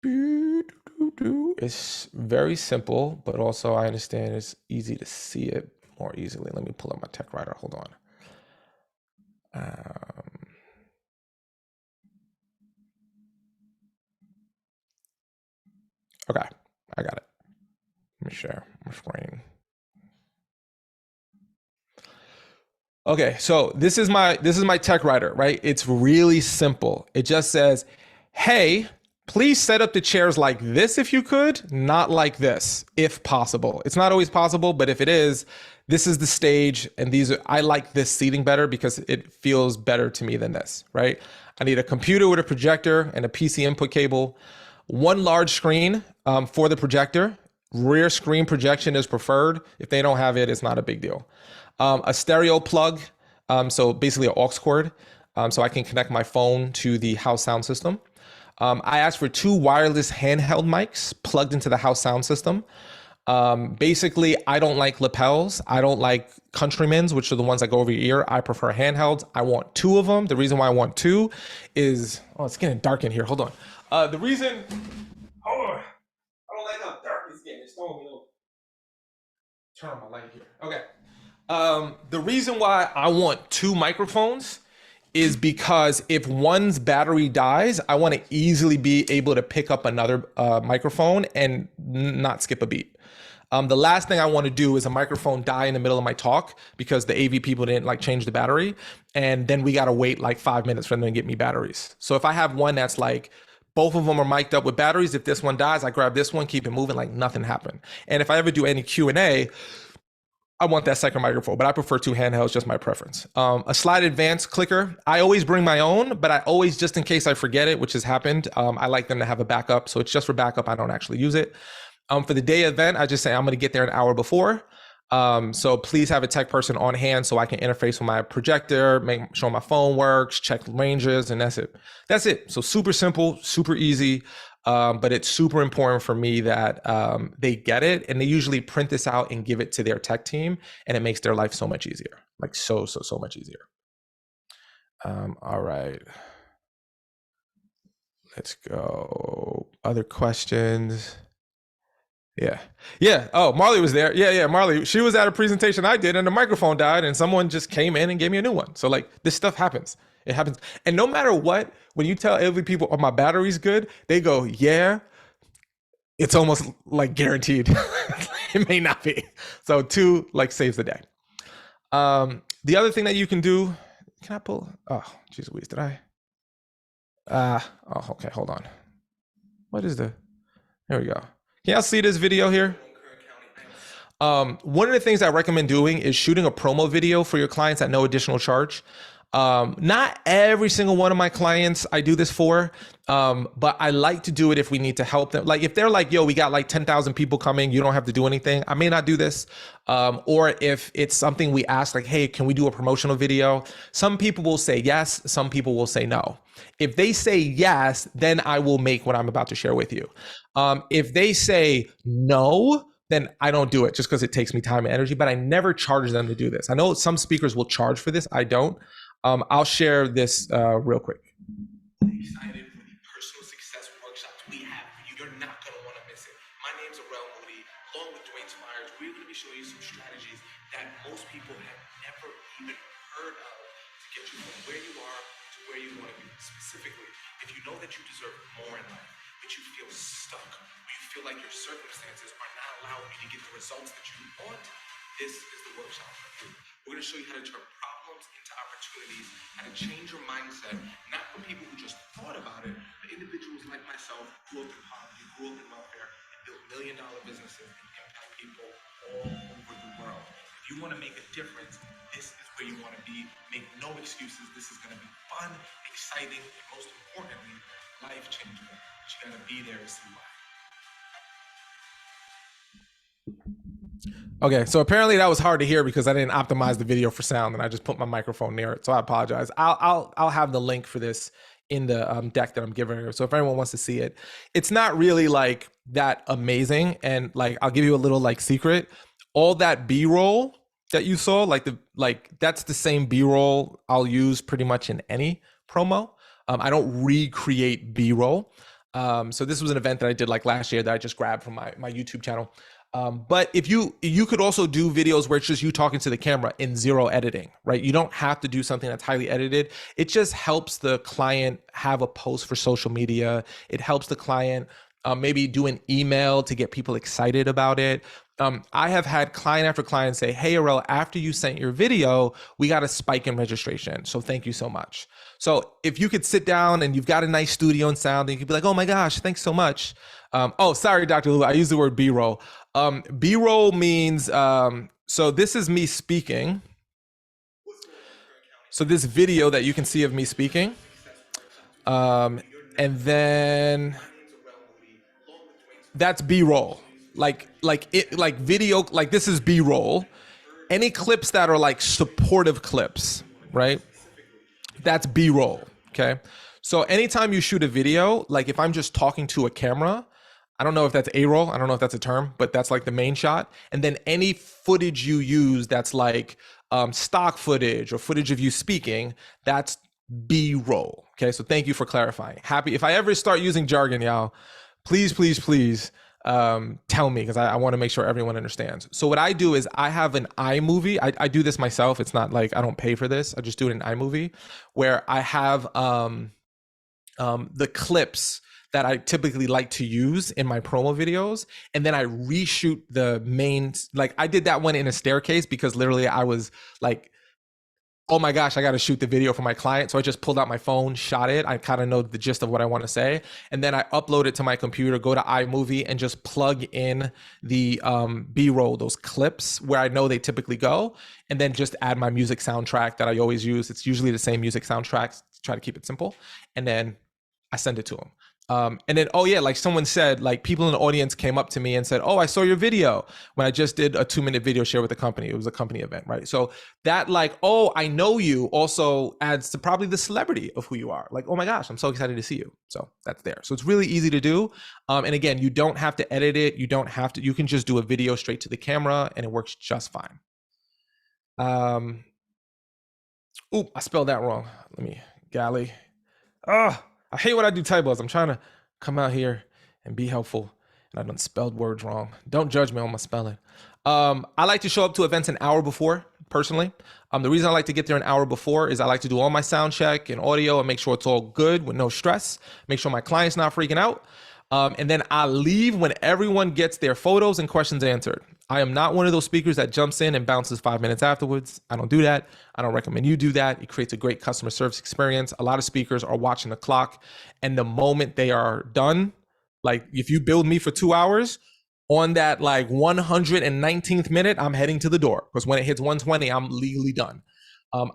It's very simple, but also I understand it's easy to see it more easily. Let me pull up my tech writer. Hold on. Okay, I got it. Let me share my screen. Okay, so this is my tech writer, right? It's really simple. It just says, "Hey, please set up the chairs like this if you could, not like this, if possible." It's not always possible, but if it is, this is the stage, and I like this seating better because it feels better to me than this, right? I need a computer with a projector and a PC input cable, one large screen for the projector. Rear screen projection is preferred. If they don't have it, it's not a big deal. A stereo plug, so basically an aux cord, so I can connect my phone to the house sound system. I asked for 2 wireless handheld mics plugged into the house sound system. Basically, I don't like lapels. I don't like Countrymen's, which are the ones that go over your ear. I prefer handhelds. I want 2 of them. The reason why I want 2 is, oh, it's getting dark in here. Hold on. The reason, hold on. I don't like how dark it's getting. It's throwing me over. Turn on my light here. Okay. The reason why I want 2 microphones is because if one's battery dies, I want to easily be able to pick up another microphone and not skip a beat. The last thing I want to do is a microphone die in the middle of my talk because the AV people didn't like change the battery, and then we got to wait like 5 minutes for them to get me batteries. So if I have one that's like both of them are mic'd up with batteries, if this one dies, I grab this one, keep it moving like nothing happened. And if I ever do any Q&A, I want that second microphone, but I prefer 2 handhelds, just my preference. A slide advance clicker. I always bring my own, but I always, just in case I forget it, which has happened, I like them to have a backup. So it's just for backup. I don't actually use it. For the day event, I just say I'm going to get there an hour before. So please have a tech person on hand so I can interface with my projector, make sure my phone works, check ranges, and that's it. That's it. So super simple, super easy. But it's super important for me that they get it, and they usually print this out and give it to their tech team, and it makes their life so much easier, like so much easier. All right, let's go. Other questions? Yeah. Oh, Marley was there. Yeah. Marley, she was at a presentation I did, and the microphone died, and someone just came in and gave me a new one. So like this stuff happens. It happens. And no matter what, when you tell every people, oh, my battery's good, they go, yeah, it's almost like guaranteed. It may not be. So 2 like saves the day. The other thing that you can do, can I pull? Oh, geez Louise, did I? Oh, okay, hold on. What is the, there we go. Can y'all see this video here? One of the things I recommend doing is shooting a promo video for your clients at no additional charge. Not every single one of my clients I do this for, but I like to do it if we need to help them. Like if they're like, yo, we got like 10,000 people coming, you don't have to do anything, I may not do this. Or if it's something we ask like, hey, can we do a promotional video? Some people will say yes, some people will say no. If they say yes, then I will make what I'm about to share with you. If they say no, then I don't do it just because it takes me time and energy, but I never charge them to do this. I know some speakers will charge for this. I don't. I'll share this real quick. Excited for the personal success workshops we have for you. You're not going to want to miss it. My name's Arel Moody, along with Dwayne Spires. We're going to be showing you some strategies that most people have never even heard of to get you from where you are to where you want to be. Specifically, if you know that you deserve more in life, but you feel stuck, or you feel like your circumstances are not allowing you to get the results that you want, this is the workshop for you. We're going to show you how to turn problems into opportunities. opportunities, how to change your mindset, not for people who just thought about it, but individuals like myself who grew up in poverty, grew up in welfare, and built million-dollar businesses and impact people all over the world. If you want to make a difference, this is where you want to be. Make no excuses. This is going to be fun, exciting, and most importantly, life-changing. But you got to be there to see why. Okay, so apparently that was hard to hear because I didn't optimize the video for sound, and I just put my microphone near it. So I apologize. I'll have the link for this in the deck that I'm giving her. So if anyone wants to see it, it's not really like that amazing. And like I'll give you a little like secret. All that B-roll that you saw, like that's the same B-roll I'll use pretty much in any promo. I don't recreate B-roll. So this was an event that I did like last year that I just grabbed from my YouTube channel. But if you could also do videos where it's just you talking to the camera in zero editing, right? You don't have to do something that's highly edited. It just helps the client have a post for social media. It helps the client maybe do an email to get people excited about it. I have had client after client say, hey, Arel, after you sent your video, we got a spike in registration. So thank you so much. So if you could sit down and you've got a nice studio and sound, and you could be like, oh my gosh, thanks so much. Oh, sorry, Dr. Lula, I used the word B-roll. B-roll means, so this is me speaking. So this video that you can see of me speaking. And then that's B-roll. Like video, like this is B-roll. Any clips that are like supportive clips, right? That's B-roll, okay? So anytime you shoot a video, like if I'm just talking to a camera, I don't know if that's A-roll, I don't know if that's a term, but that's like the main shot. And then any footage you use that's like stock footage or footage of you speaking, that's B-roll, okay? So thank you for clarifying. Happy, if I ever start using jargon, y'all, please tell me, because I want to make sure everyone understands. So what I do is I have an iMovie. I do this myself. It's not like I don't pay for this. I just do it in iMovie, where I have the clips that I typically like to use in my promo videos. And then I reshoot the main, like I did that one in a staircase because literally I was like, oh my gosh, I got to shoot the video for my client. So I just pulled out my phone, shot it. I kind of know the gist of what I want to say. And then I upload it to my computer, go to iMovie and just plug in the B-roll, those clips where I know they typically go. And then just add my music soundtrack that I always use. It's usually the same music soundtrack, try to keep it simple. And then I send it to them. And then, oh yeah, like someone said, like people in the audience came up to me and said, oh, I saw your video when I just did a 2-minute video share with the company. It was a company event, right? So that like, oh, I know you also adds to probably the celebrity of who you are. Like, oh my gosh, I'm so excited to see you. So that's there. So it's really easy to do. And again, you don't have to edit it. You don't have to, you can just do a video straight to the camera and it works just fine. Oop, I spelled that wrong. Let me, Galley. Oh, I hate when I do typos. I'm trying to come out here and be helpful, and I done spelled words wrong. Don't judge me on my spelling. I like to show up to events an hour before, personally. The reason I like to get there an hour before is I like to do all my sound check and audio and make sure it's all good with no stress, make sure my client's not freaking out. And then I leave when everyone gets their photos and questions answered. I am not one of those speakers that jumps in and bounces 5 minutes afterwards. I don't do that. I don't recommend you do that. It creates a great customer service experience. A lot of speakers are watching the clock, and the moment they are done, like if you build me for 2 hours, on that like 119th minute, I'm heading to the door, because when it hits 120, I'm legally done.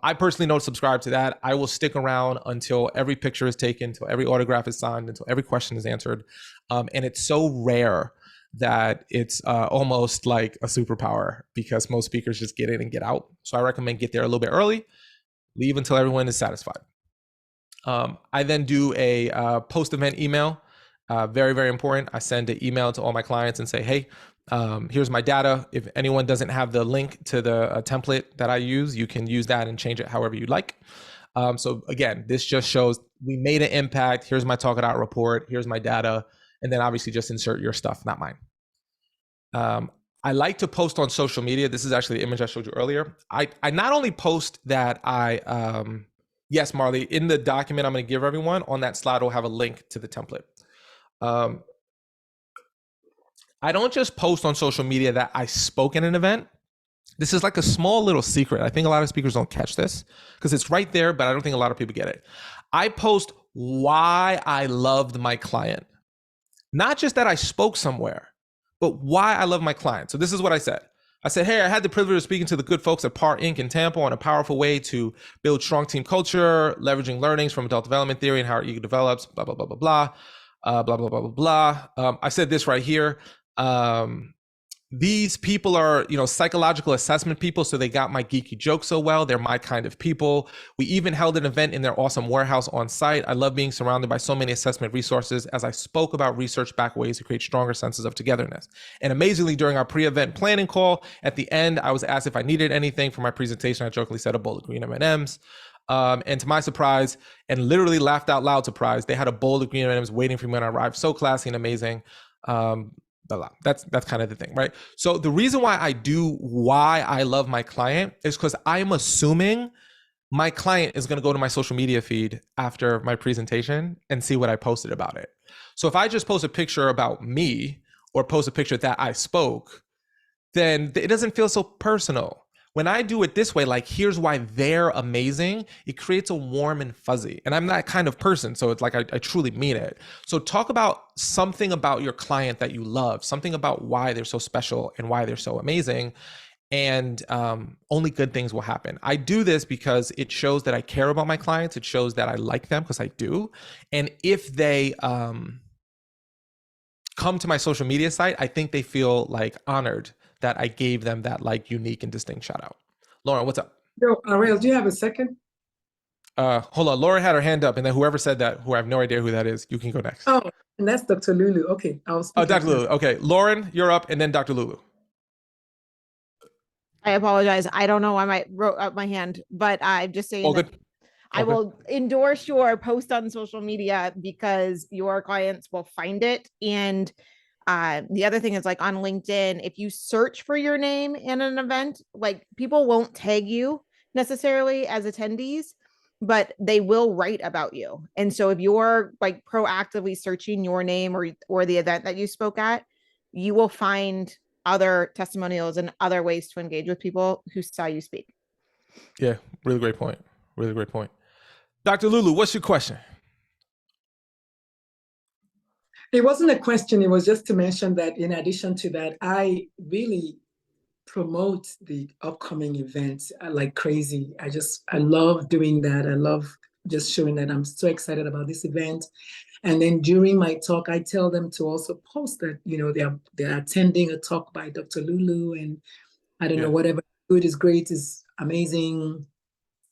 I personally don't subscribe to that. I will stick around until every picture is taken, until every autograph is signed, until every question is answered. And it's so rare that it's almost like a superpower, because most speakers just get in and get out. So I recommend get there a little bit early, leave until everyone is satisfied. I then do a post-event email. Very, very important. I send an email to all my clients and say, hey, here's my data. If anyone doesn't have the link to the template that I use, you can use that and change it however you'd like. So again, this just shows we made an impact. Here's my Talkadot report. Here's my data. And then obviously just insert your stuff, not mine. I like to post on social media. This is actually the image I showed you earlier. I not only post that yes, Marley, in the document I'm going to give everyone, on that slide, will have a link to the template. I don't just post on social media that I spoke at an event. This is like a small little secret. I think a lot of speakers don't catch this because it's right there, but I don't think a lot of people get it. I post why I loved my client. Not just that I spoke somewhere, but why I love my client. So this is what I said. I said, hey, I had the privilege of speaking to the good folks at PAR Inc. in Tampa on a powerful way to build strong team culture, leveraging learnings from adult development theory and how our ego develops, blah, blah, blah, blah, blah, blah, blah, blah, blah, blah. I said this right here. These people are, psychological assessment people. So they got my geeky joke so well. They're my kind of people. We even held an event in their awesome warehouse on site. I love being surrounded by so many assessment resources as I spoke about research-backed ways to create stronger senses of togetherness. And amazingly, during our pre-event planning call, at the end, I was asked if I needed anything for my presentation. I jokingly said a bowl of green M&Ms. And to my surprise, and literally laughed out loud surprise, they had a bowl of green M&Ms waiting for me when I arrived. So classy and amazing. That's kind of the thing, right? So the reason why I love my client is because I'm assuming my client is going to go to my social media feed after my presentation and see what I posted about it. So if I just post a picture about me or post a picture that I spoke, then it doesn't feel so personal. When I do it this way, like, here's why they're amazing, it creates a warm and fuzzy. And I'm that kind of person. So it's like, I truly mean it. So talk about something about your client that you love, something about why they're so special and why they're so amazing. And only good things will happen. I do this because it shows that I care about my clients. It shows that I like them, because I do. And if they come to my social media site, I think they feel like honored that I gave them that like unique and distinct shout out. Lauren, what's up? Yo, Ariel, do you have a second? Hold on. Lauren had her hand up, and then whoever said that, who I have no idea who that is, you can go next. Oh, and that's Dr. Lulu. Okay, I'll Oh, speak Dr. after. Lulu. Okay, Lauren, you're up, and then Dr. Lulu. I apologize. I don't know why I wrote up my hand, but I'm just saying All that good. I Okay. will endorse your post on social media because your clients will find it. And the other thing is, like, on LinkedIn, if you search for your name in an event, like, people won't tag you necessarily as attendees, but they will write about you. And so if you're like proactively searching your name or the event that you spoke at, you will find other testimonials and other ways to engage with people who saw you speak. Yeah, really great point. Really great point. Dr. Lulu, what's your question? It wasn't a question. It was just to mention that in addition to that, I really promote the upcoming events like crazy. I love doing that. I love just showing that I'm so excited about this event. And then during my talk, I tell them to also post that, they're attending a talk by Dr. Lulu, and I don't know, whatever good is great is amazing.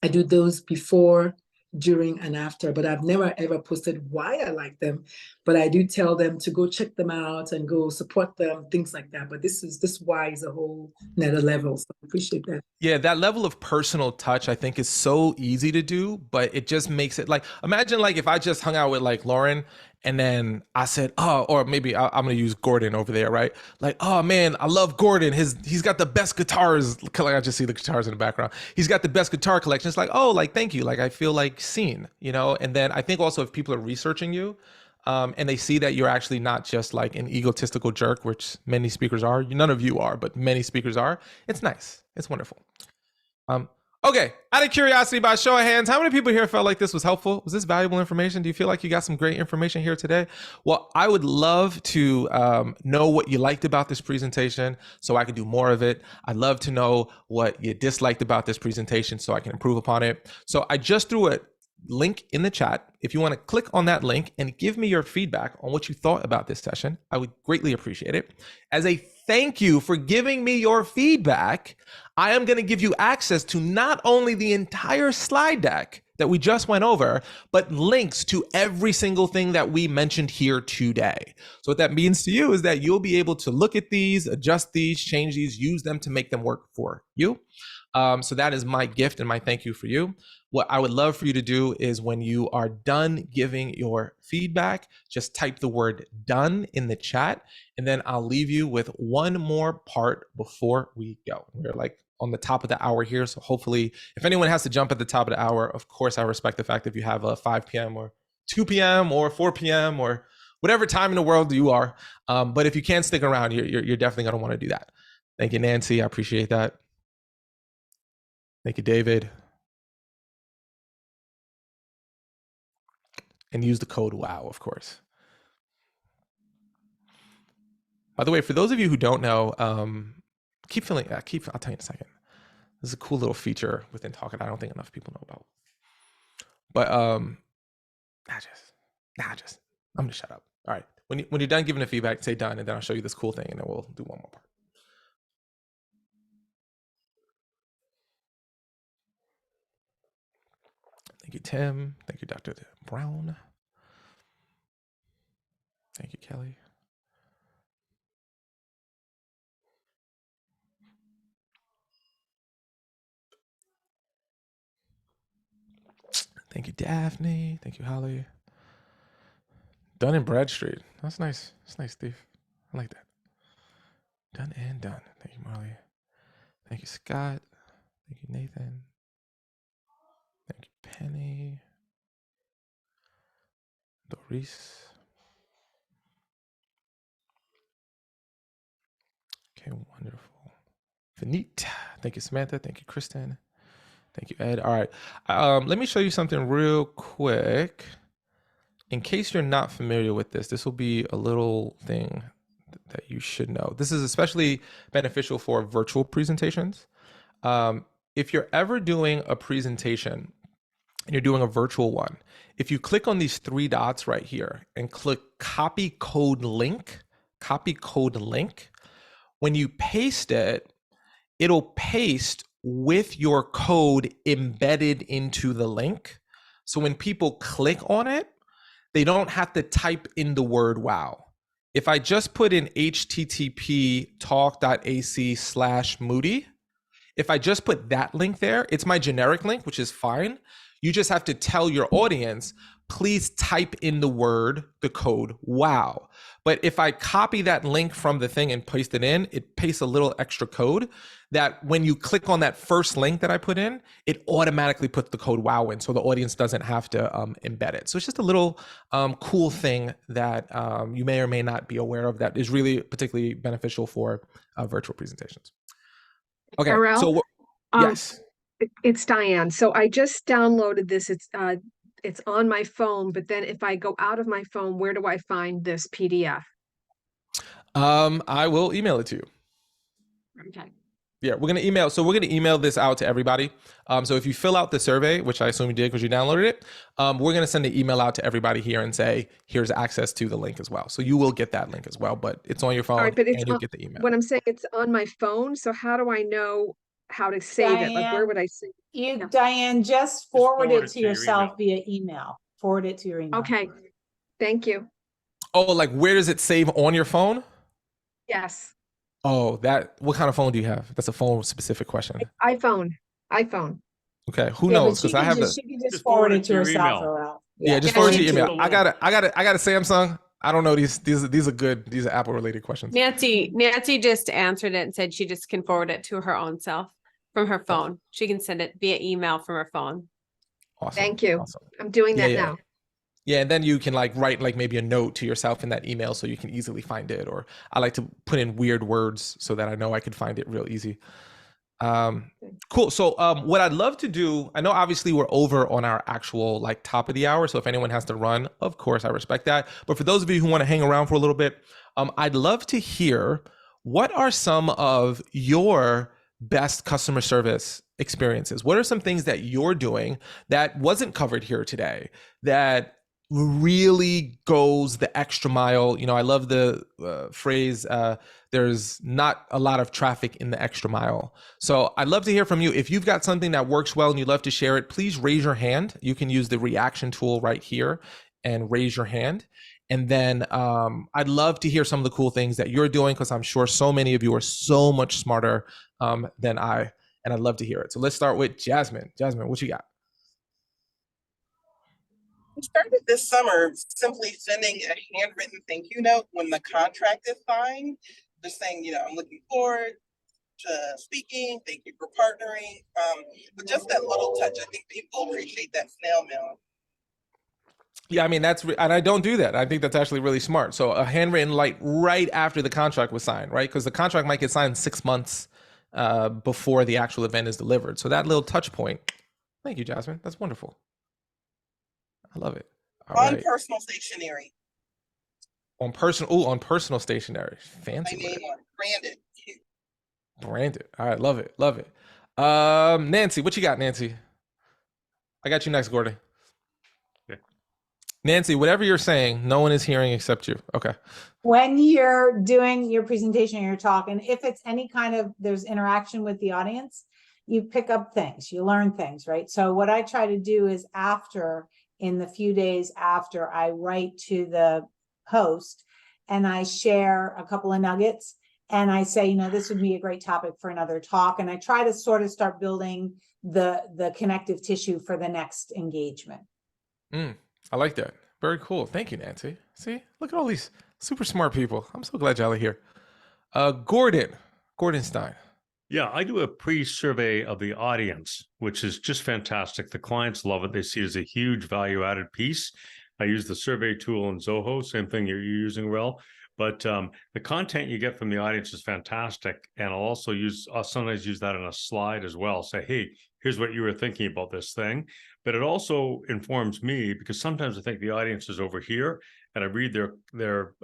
I do those before, during, and after, but I've never ever posted why I like them. But I do tell them to go check them out and go support them, things like that. But this why is a whole another level. So I appreciate that. Yeah, that level of personal touch, I think, is so easy to do, but it just makes it like, imagine like if I just hung out with like Lauren and then I said, oh, or maybe I'm going to use Gordon over there, right? Like, oh man, I love Gordon. He's got the best guitars. Like, I just see the guitars in the background. He's got the best guitar collection. It's like, oh, like, thank you. Like, I feel like seen, And then I think also if people are researching you, and they see that you're actually not just like an egotistical jerk, which many speakers are. None of you are, but many speakers are. It's nice. It's wonderful. Okay. Out of curiosity, by show of hands, how many people here felt like this was helpful? Was this valuable information? Do you feel like you got some great information here today? Well, I would love to know what you liked about this presentation so I can do more of it. I'd love to know what you disliked about this presentation so I can improve upon it. So I just threw a link in the chat. If you want to click on that link and give me your feedback on what you thought about this session, I would greatly appreciate it. As a thank you for giving me your feedback, I am going to give you access to not only the entire slide deck that we just went over, but links to every single thing that we mentioned here today. So what that means to you is that you'll be able to look at these, adjust these, change these, use them to make them work for you. So that is my gift and my thank you for you. What I would love for you to do is when you are done giving your feedback, just type the word done in the chat, and then I'll leave you with one more part before we go. We're like on the top of the hour here. So hopefully if anyone has to jump at the top of the hour, of course, I respect the fact that if you have a 5 p.m. or 2 p.m. or 4 p.m. or whatever time in the world you are. But if you can't stick around, you're definitely going to want to do that. Thank you, Nancy. I appreciate that. Thank you, David. And use the code WOW, of course. By the way, for those of you who don't know, I'll tell you in a second. This is a cool little feature within Talkadot I don't think enough people know about. But I'm gonna shut up. All right. When you're done giving the feedback, say done, and then I'll show you this cool thing, and then we'll do one more part. Thank you, Tim. Thank you, Dr. Brown. Thank you, Kelly. Thank you, Daphne. Thank you, Holly. Dun and Bradstreet. That's nice. That's nice, Steve. I like that. Done and done. Thank you, Marley. Thank you, Scott. Thank you, Nathan. Thank you, Penny. Doris. Okay, wonderful. Finite. Thank you, Samantha. Thank you, Kristen. Thank you, Ed. All right. Let me show you something real quick. In case you're not familiar with this, this will be a little thing that you should know. This is especially beneficial for virtual presentations. If you're ever doing a presentation and you're doing a virtual one, if you click on these three dots right here and click copy code link, when you paste it, it'll paste with your code embedded into the link. So when people click on it, they don't have to type in the word wow. If I just put in http talk.ac/Moody, if I just put that link there, it's my generic link, which is fine. You just have to tell your audience, please type in the code wow. But if I copy that link from the thing and paste it in, it pastes a little extra code that when you click on that first link that I put in, it automatically puts the code wow in, so the audience doesn't have to embed it. So it's just a little cool thing that you may or may not be aware of that is really particularly beneficial for virtual presentations. Okay, Arel, so yes. It's Diane. So I just downloaded this. It's on my phone, but then if I go out of my phone, where do I find this PDF? I will email it to you. Okay. Yeah, we're gonna email this out to everybody. So if you fill out the survey, which I assume you did because you downloaded it, we're gonna send an email out to everybody here and say, here's access to the link as well. So you will get that link as well, but it's on your phone. All right, but and you'll get the email. What I'm saying, it's on my phone. So how do I know how to save it? Like, where would I save it? You, Diane, just forward it to yourself via email. Forward it to your email. Okay. Thank you. Oh, like where does it save on your phone? Yes. Oh, what kind of phone do you have? That's a phone specific question. iPhone. Okay, who knows? Because I have she can just forward it to herself. Yeah, just forward it to your email. I got a Samsung. I don't know, these are good. These are Apple related questions. Nancy just answered it and said she just can forward it to her own self from her phone. She can send it via email from her phone. Awesome. Thank you. Awesome. I'm doing that now. Yeah, and then you can like write like maybe a note to yourself in that email so you can easily find it. Or I like to put in weird words so that I know I could find it real easy. Cool. So what I'd love to do, I know obviously we're over on our actual like top of the hour. So if anyone has to run, of course I respect that. But for those of you who want to hang around for a little bit, I'd love to hear what are some of your best customer service experiences? What are some things that you're doing that wasn't covered here today that really goes the extra mile? You know, I love the phrase, there's not a lot of traffic in the extra mile. So I'd love to hear from you. If you've got something that works well and you'd love to share it, please raise your hand. You can use the reaction tool right here and raise your hand. And then I'd love to hear some of the cool things that you're doing, because I'm sure so many of you are so much smarter than I, and I'd love to hear it. So let's start with Jasmine. Jasmine, what you got? We started this summer simply sending a handwritten thank you note when the contract is signed, just saying, you know, I'm looking forward to speaking, thank you for partnering. But just that little touch, I think people appreciate that snail mail. Yeah, I mean, and I don't do that. I think that's actually really smart. So a handwritten like right after the contract was signed, right? Because the contract might get signed 6 months before the actual event is delivered. So that little touch point. Thank you, Jasmine. That's wonderful. I love it. All On right. personal stationery. On personal stationery. Fancy My name word. on branded. Branded. All right, love it. Love it. Nancy, what you got, Nancy? I got you next, Gordon. Okay. Nancy, whatever you're saying, no one is hearing except you. Okay. When you're doing your presentation, you're talking, if it's any kind of, there's interaction with the audience, you pick up things, you learn things, right? So what I try to do is in the few days after, I write to the host and I share a couple of nuggets and I say, this would be a great topic for another talk. And I try to sort of start building the connective tissue for the next engagement. I like that. Very cool. Thank you, Nancy. See, look at all these super smart people. I'm so glad y'all are here. Gordon Stein. Yeah, I do a pre-survey of the audience, which is just fantastic. The clients love it. They see it as a huge value-added piece. I use the survey tool in Zoho, same thing you're using, Rel. But the content you get from the audience is fantastic. And I'll sometimes use that in a slide as well. Say, hey, here's what you were thinking about this thing. But it also informs me, because sometimes I think the audience is over here and I read their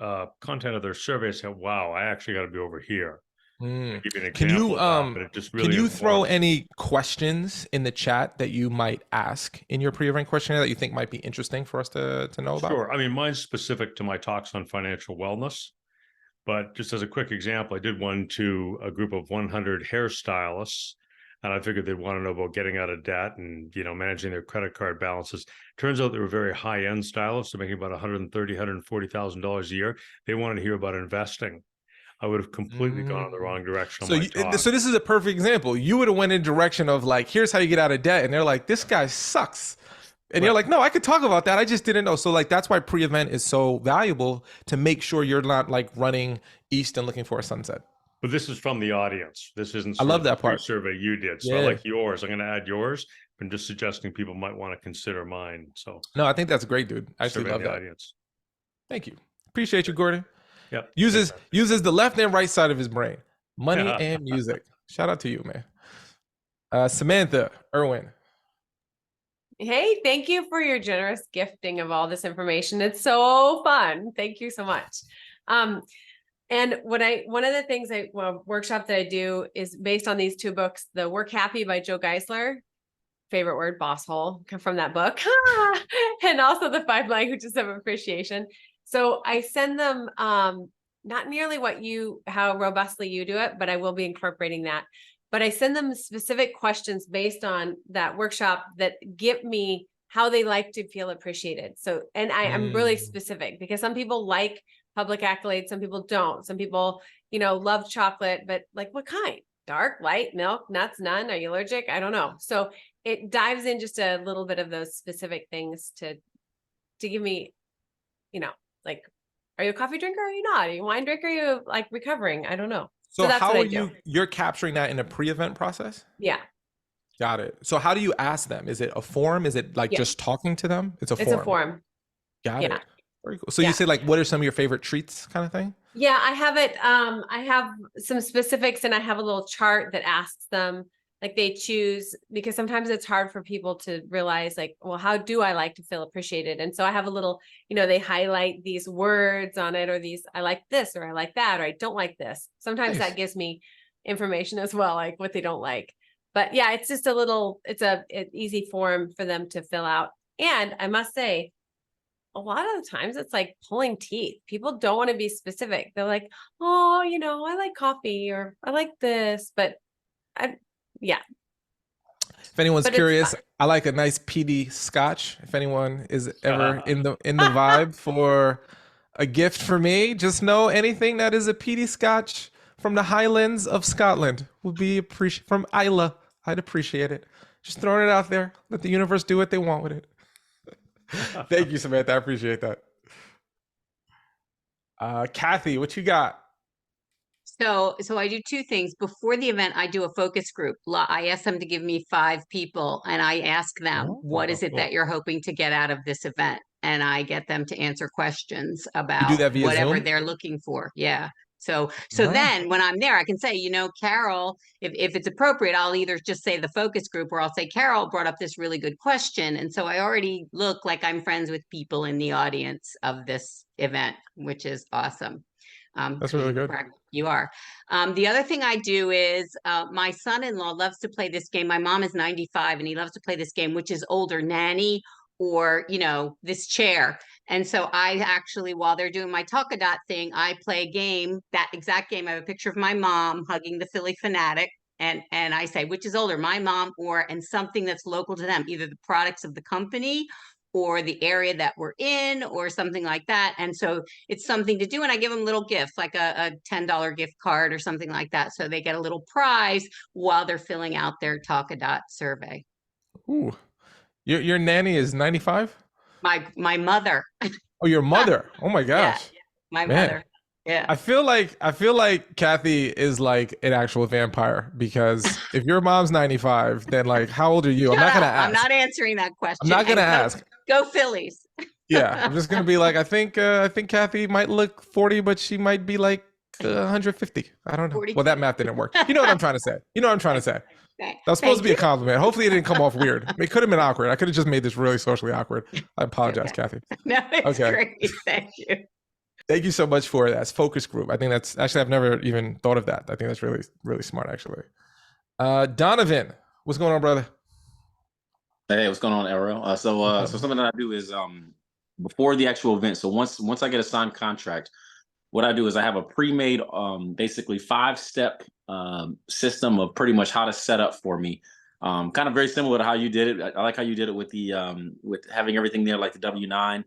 content of their survey and say, wow, I actually got to be over here. I'll give you an example of that, but it just really can you throw informs. any questions in the chat that you might ask in your pre-event questionnaire that you think might be interesting for us to know about? Sure. I mean, mine's specific to my talks on financial wellness. But just as a quick example, I did one to a group of 100 hairstylists, and I figured they'd want to know about getting out of debt and, managing their credit card balances. Turns out they were very high-end stylists, so making about $130,000, $140,000 a year. They wanted to hear about investing. I would have completely gone in the wrong direction on my talk. So this is a perfect example. You would have went in direction of like, here's how you get out of debt. And they're like, this guy sucks. And you're like, no, I could talk about that. I just didn't know. So like, that's why pre-event is so valuable, to make sure you're not like running east and looking for a sunset. But this is from the audience. This isn't I love that part. survey you did. So Yeah. I like yours. I'm going to add yours. I'm just suggesting people might want to consider mine. So no, I think that's great, dude. I actually love that. Audience. Thank you. Appreciate you, Gordon. Yep. Uses the left and right side of his brain. Money and music. Shout out to you, man. Samantha Irwin. Hey, thank you for your generous gifting of all this information. It's so fun. Thank you so much. And one of the things workshop that I do is based on these two books, The Work Happy by Joe Geisler, favorite word, boss hole, from that book, and also The 5 Languages of Appreciation. So I send them not nearly how robustly you do it, but I will be incorporating that. But I send them specific questions based on that workshop that give me how they like to feel appreciated. So, and I'm really specific, because some people like public accolades, some people don't. Some people, love chocolate, but like what kind? Dark, light, milk, nuts, none? Are you allergic? I don't know. So it dives in just a little bit of those specific things to give me, like, are you a coffee drinker? Or are you not? Are you a wine drinker? Are you like recovering? I don't know. So that's how what are you're capturing that in a pre-event process? Yeah. Got it. So how do you ask them? Is it a form? Is it like just talking to them? It's a form. Got it. Very cool. So you say like, what are some of your favorite treats kind of thing? Yeah, I have it. I have some specifics, and I have a little chart that asks them, like, they choose, because sometimes it's hard for people to realize, like, well, how do I like to feel appreciated? And so I have a little, they highlight these words on it, or these, I like this, or I like that, or I don't like this. Sometimes that gives me information as well, like what they don't like. But yeah, it's just it's an easy form for them to fill out. And I must say, a lot of the times it's like pulling teeth. People don't want to be specific. They're like, oh, I like coffee, or I like this, but yeah. If anyone's curious, I like a nice peaty scotch. If anyone is ever in the vibe for a gift for me, just know anything that is a peaty scotch from the Highlands of Scotland will be appreciated. From Isla, I'd appreciate it. Just throwing it out there. Let the universe do what they want with it. Thank you, Samantha. I appreciate that. Kathy, what you got? So I do two things. Before the event, I do a focus group. I ask them to give me 5 people, and I ask them, what is it that you're hoping to get out of this event? And I get them to answer questions about that via whatever Zoom? they're looking for. Yeah. So Wow. then when I'm there, I can say, Carol, if it's appropriate, I'll either just say the focus group, or I'll say, Carol brought up this really good question. And so I already look like I'm friends with people in the audience of this event, which is awesome. That's really good. You are. The other thing I do is my son-in-law loves to play this game. My mom is 95 and he loves to play this game, which is Older Nanny, or, this chair. And so I actually, while they're doing my Talkadot thing, I play a game, that exact game. I have a picture of my mom hugging the Philly Fanatic. And I say, which is older, my mom and something that's local to them, either the products of the company or the area that we're in or something like that. And so it's something to do. And I give them little gifts, like a $10 gift card or something like that. So they get a little prize while they're filling out their Talkadot survey. Ooh, your nanny is 95? My mother. Oh, your mother. Oh my gosh. Yeah, my Man. mother. Yeah. I feel like Kathy is like an actual vampire, because if your mom's 95, then like, how old are you? I'm not gonna ask. I'm not answering that question. I'm not gonna ask. Go Phillies. Yeah, I'm just gonna be like, I think Kathy might look 40, but she might be like 150. I don't know. 40. Well, that math didn't work. You know what I'm trying to say. Okay. That was supposed to be a compliment. Hopefully it didn't come off weird. It could have been awkward. I could have just made this really socially awkward. I apologize, Kathy. No, it's Okay. great. Thank you. Thank you so much for that focus group. I think that's actually, I've never even thought of that. I think that's really, really smart, actually. Donovan, what's going on, brother? Hey, what's going on, Ariel? So something that I do is before the actual event. So once I get a signed contract, what I do is I have a pre-made basically 5-step system of pretty much how to set up for me. Kind of very similar to how you did it. I like how you did it with the with having everything there, like the W-9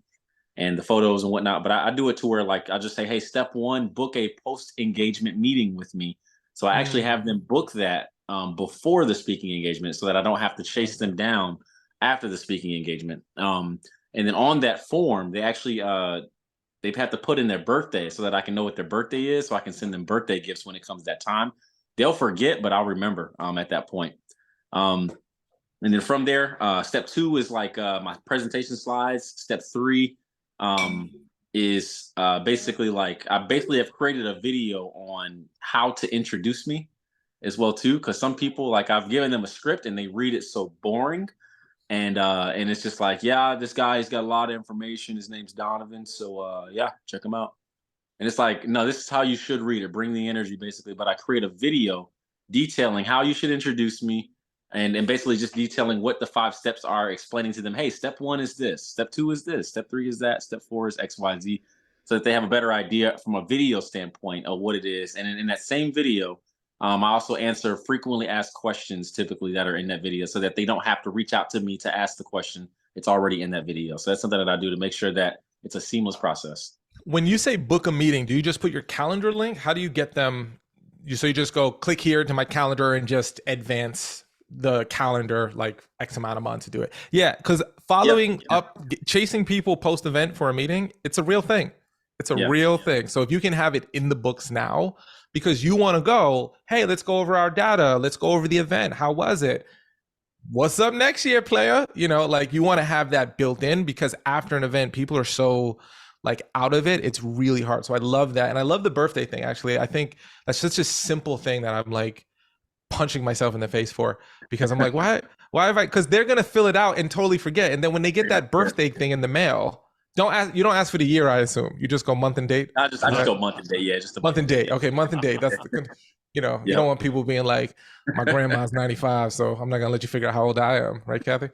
and the photos and whatnot. But I do it to where, like, I just say, hey, step 1, book a post-engagement meeting with me. So I actually have them book that before the speaking engagement, so that I don't have to chase them down after the speaking engagement. And then on that form, they actually they've had to put in their birthday so that I can know what their birthday is, so I can send them birthday gifts when it comes that time. They'll forget, but I'll remember at that point. And then from there, step 2 is like my presentation slides. Step 3 is basically like, I basically have created a video on how to introduce me as well too, because some people, like, I've given them a script and they read it so boring. And it's just like, yeah, this guy's got a lot of information. His name's Donovan. So yeah, check him out. And it's like, no, this is how you should read it. Bring the energy, basically. But I create a video detailing how you should introduce me, and basically just detailing what the 5 steps are, explaining to them, hey, step 1 is this, step 2 is this, step 3 is that, step 4 is X, Y, Z, so that they have a better idea from a video standpoint of what it is. And in that same video, I also answer frequently asked questions, typically, that are in that video, so that they don't have to reach out to me to ask the question. It's already in that video. So that's something that I do to make sure that it's a seamless process. When you say book a meeting, do you just put your calendar link? How do you get them? So you just go click here to my calendar and just advance the calendar like X amount of months to do it. Yeah, because following up, chasing people post event for a meeting, it's a real thing. It's a real thing. So if you can have it in the books now, because you want to go, hey, let's go over our data. Let's go over the event. How was it? What's up next year, player? You know, like, you want to have that built in, because after an event, people are so like out of it. It's really hard. So I love that. And I love the birthday thing, actually. I think that's such a simple thing that I'm like punching myself in the face for, because I'm like, why have I, because they're going to fill it out and totally forget. And then when they get that birthday thing in the mail, you don't ask for the year, I assume. You just go month and date. I just go month and date. Yeah, just a month and date. Okay, month and date. That's the, you don't want people being like, my grandma's 95, so I'm not gonna let you figure out how old I am, right, Kathy?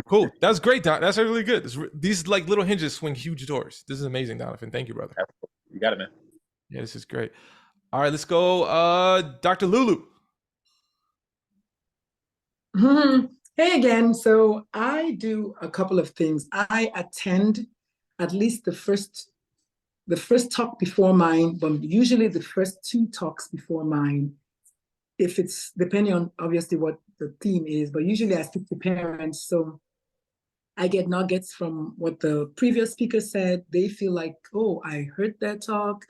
Cool. That's great, Don. That's really good. These like little hinges swing huge doors. This is amazing, Donovan. Thank you, brother. You got it, man. Yeah, this is great. All right, let's go. Dr. Lulu. Hey again. So I do a couple of things. I attend at least the first talk before mine, but usually the first 2 talks before mine, if it's depending on obviously what the theme is, but usually I speak to parents. So I get nuggets from what the previous speaker said. They feel like, oh, I heard that talk.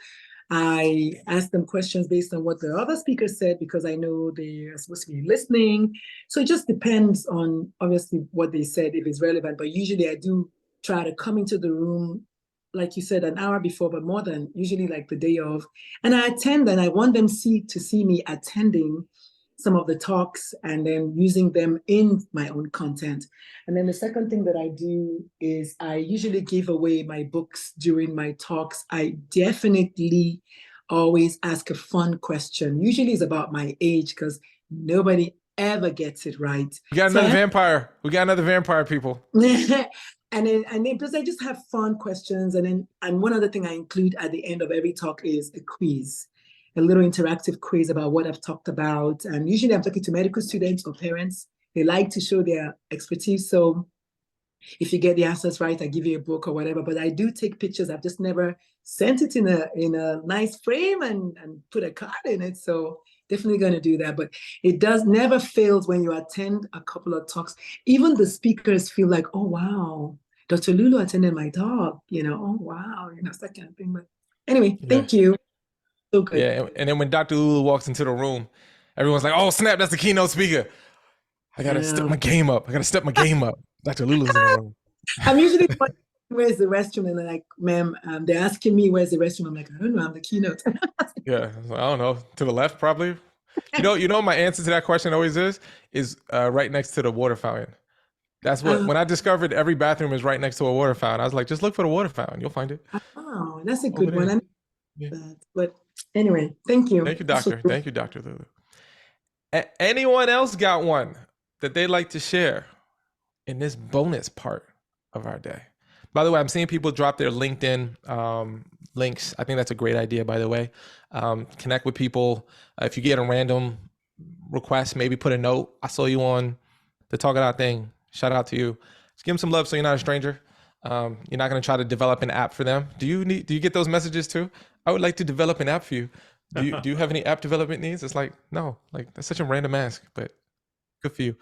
I ask them questions based on what the other speaker said, because I know they are supposed to be listening. So it just depends on obviously what they said, if it's relevant. But usually I do try to come into the room like you said, an hour before, but more than usually like the day of. And I attend, and I want them to see me attending some of the talks and then using them in my own content. And then the second thing that I do is I usually give away my books during my talks. I definitely always ask a fun question. Usually it's about my age because nobody ever gets it right. We got another vampire. We got another vampire, people. And then because I just have fun questions, and one other thing I include at the end of every talk is a quiz, a little interactive quiz about what I've talked about. And usually I'm talking to medical students or parents. They like to show their expertise. So if you get the answers right, I give you a book or whatever. But I do take pictures. I've just never sent it in a nice frame and put a card in it. So definitely going to do that. But it does never fails when you attend a couple of talks. Even the speakers feel like, oh, wow, Dr. Lulu attended my talk, oh, wow, it's that kind of thing. But anyway, thank you. So good. Yeah, and then when Dr. Lulu walks into the room, everyone's like, oh, snap, that's the keynote speaker. I got to step my game up. Dr. Lulu's in the room. I'm usually where's the restroom? And they're like, ma'am, they're asking me where's the restroom. I'm like, I don't know, I'm the keynote. Yeah, I don't know, to the left probably. You know, my answer to that question always is right next to the water fountain. That's what, when I discovered every bathroom is right next to a water fountain, I was like, just look for the water fountain. You'll find it. Oh, that's a good one. But anyway, thank you. Thank you, doctor. Thank you, Dr. Lulu. Anyone else got one that they'd like to share in this bonus part of our day? By the way, I'm seeing people drop their LinkedIn links. I think that's a great idea, by the way. Connect with people. If you get a random request, maybe put a note. I saw you on the Talkadot thing. Shout out to you. Just give them some love so you're not a stranger. You're not going to try to develop an app for them. Do you get those messages too? I would like to develop an app for you. Do you have any app development needs? It's like, no, like that's such a random ask, but good for you.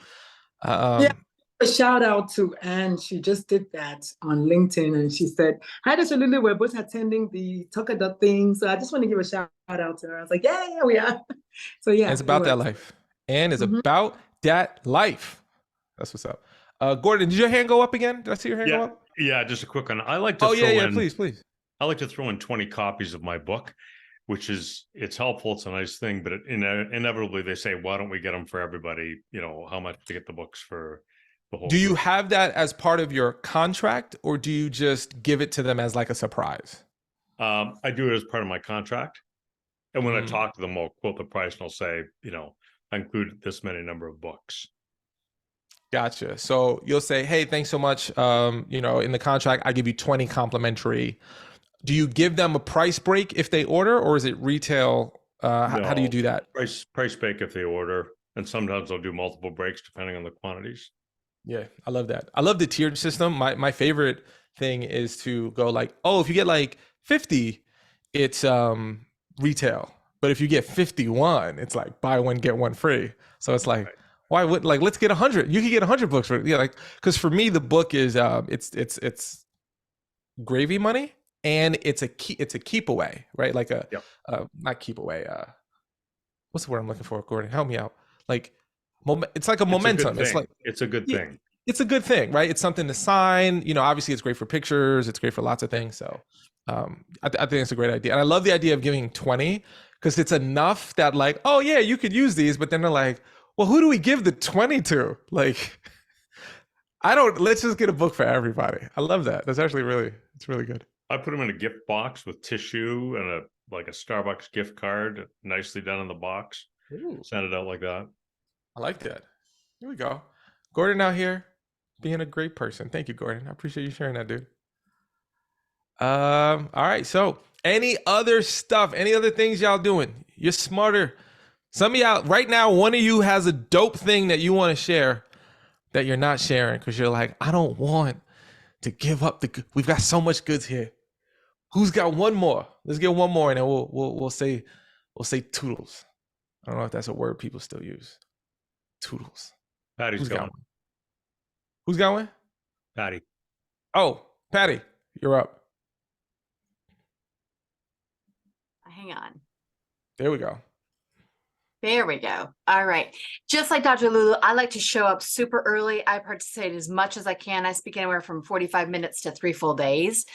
Yeah. A shout out to Anne. She just did that on LinkedIn, and she said, "Hi, Dr. Lulu. We're both attending the Talkadot thing, so I just want to give a shout out to her." I was like, "Yeah, we are." So yeah, and it's about that life. And it's about that life. That's what's up. Gordon, did your hand go up again? Did I see your hand go up? Yeah, just a quick one. I like to please. I like to throw in 20 copies of my book, which it's helpful. It's a nice thing, but inevitably they say, why don't we get them for everybody? How much to get the books for the whole Do you group? have that as part of your contract, or do you just give it to them as like a surprise? I do it as part of my contract. And when I talk to them, I'll quote the price and I'll say, I include this many number of books. Gotcha. So you'll say, hey, thanks so much. In the contract, I give you 20 complimentary. Do you give them a price break if they order, or is it retail? How do you do that? Price break if they order. And sometimes I'll do multiple breaks depending on the quantities. Yeah, I love that. I love the tiered system. My favorite thing is to go like, oh, if you get like 50, it's retail. But if you get 51, it's like buy one, get one free. So it's like, why would let's get 100? You can get 100 books for because for me the book is it's gravy money, and it's a keep away, right? Like not keep away. What's the word I'm looking for, Gordon? Help me out. Like it's like a momentum. It's a good thing. It's a good thing, right? It's something to sign. Obviously it's great for pictures. It's great for lots of things. So I think it's a great idea. And I love the idea of giving 20 because it's enough that like, oh yeah, you could use these, but then they're like, well, who do we give the 20 to? Like, let's just get a book for everybody. I love that. That's actually it's really good. I put them in a gift box with tissue and a Starbucks gift card, nicely done in the box. Ooh. Send it out like that. I like that. Here we go. Gordon out here being a great person. Thank you, Gordon. I appreciate you sharing that, dude. All right. So any other stuff, any other things y'all doing? You're smarter. Some of y'all right now, one of you has a dope thing that you want to share that you're not sharing because you're like, I don't want to give up we've got so much goods here. Who's got one more? Let's get one more, and then we'll say toodles. I don't know if that's a word people still use. Toodles. Patty's got one. Who's got one? Patty. Oh, Patty, you're up. Hang on. There we go. There we go. All right. Just like Dr. Lulu, I like to show up super early. I participate as much as I can. I speak anywhere from 45 minutes to 3 full days.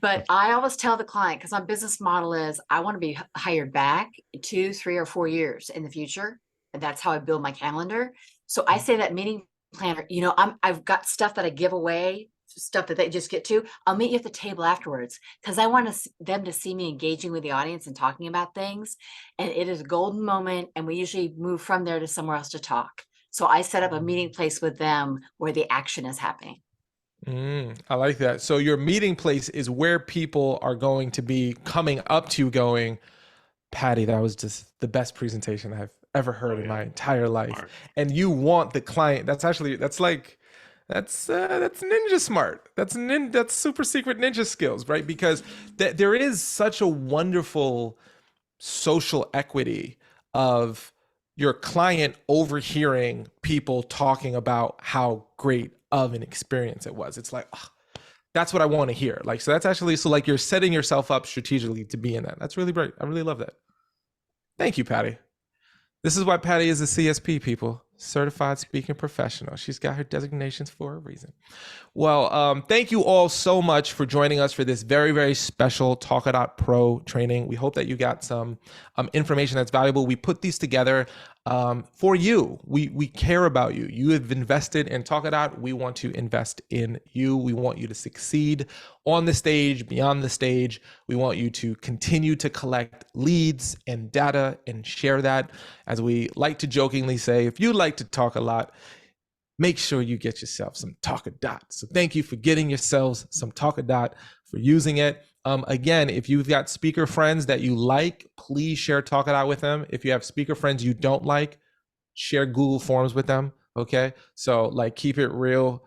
But I always tell the client, because my business model is I want to be hired back 2, 3, or 4 years in the future. And that's how I build my calendar. So I say that meeting planner, I've got stuff that I give away, stuff that they just get to. I'll meet you at the table afterwards because I want them to see me engaging with the audience and talking about things. And it is a golden moment. And we usually move from there to somewhere else to talk. So I set up a meeting place with them where the action is happening. I like that. So your meeting place is where people are going to be coming up to you going, Patty, that was just the best presentation I've ever heard in my entire life. Smart. And you want the client, that's ninja smart. That's super secret ninja skills, right? Because there is such a wonderful social equity of your client overhearing people talking about how great of an experience it was. It's like, oh, that's what I want to hear. Like, so that's actually, so like you're setting yourself up strategically to be in that. That's really great. I really love that. Thank you, Patty. This is why Patty is a CSP, people. Certified Speaking Professional. She's got her designations for a reason. Well, thank you all so much for joining us for this very, very special Talkadot Pro training. We hope that you got some information that's valuable. We put these together for you. We care about you. You have invested in Talkadot. We want to invest in you. We want you to succeed on the stage, beyond the stage. We want you to continue to collect leads and data and share that. As we like to jokingly say, if you like to talk a lot, make sure you get yourself some Talkadot. So thank you for getting yourselves some Talkadot, for using it. Again, if you've got speaker friends that you like, please share Talkadot with them. If you have speaker friends you don't like, share Google Forms with them. Okay. So like, keep it real.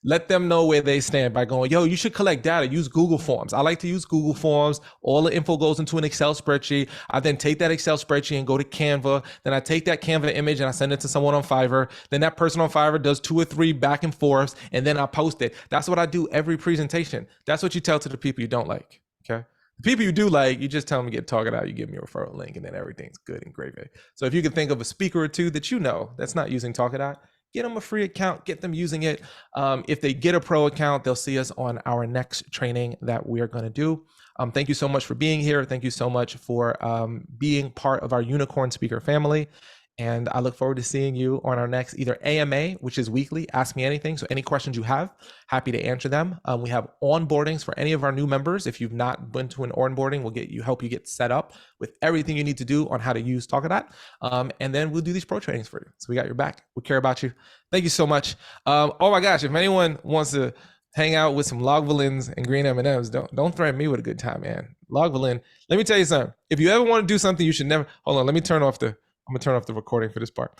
Let them know where they stand by going, yo, you should collect data, use Google Forms. I like to use Google Forms. All the info goes into an Excel spreadsheet. I then take that Excel spreadsheet and go to Canva. Then I take that Canva image and I send it to someone on Fiverr. Then that person on Fiverr does 2 or 3 back and forths, and then I post it. That's what I do every presentation. That's what you tell to the people you don't like, okay? The people you do like, you just tell them to get Talkadot, you give them your referral link, and then everything's good and gravy. So if you can think of a speaker or two that you know that's not using Talkadot, get them a free account, get them using it. If they get a pro account, they'll see us on our next training that we are going to do. Thank you so much for being here. Thank you so much for being part of our Unicorn Speaker family. And I look forward to seeing you on our next either AMA, which is weekly, Ask Me Anything. So any questions you have, happy to answer them. We have onboardings for any of our new members. If you've not been to an onboarding, we'll help you get set up with everything you need to do on how to use Talkadot. And then we'll do these pro trainings for you. So we got your back. We care about you. Thank you so much. Oh my gosh, if anyone wants to hang out with some Lagavulins and green M&Ms, don't threaten me with a good time, man. Lagavulin, let me tell you something. If you ever want to do something, you should never, hold on, I'm gonna turn off the recording for this part.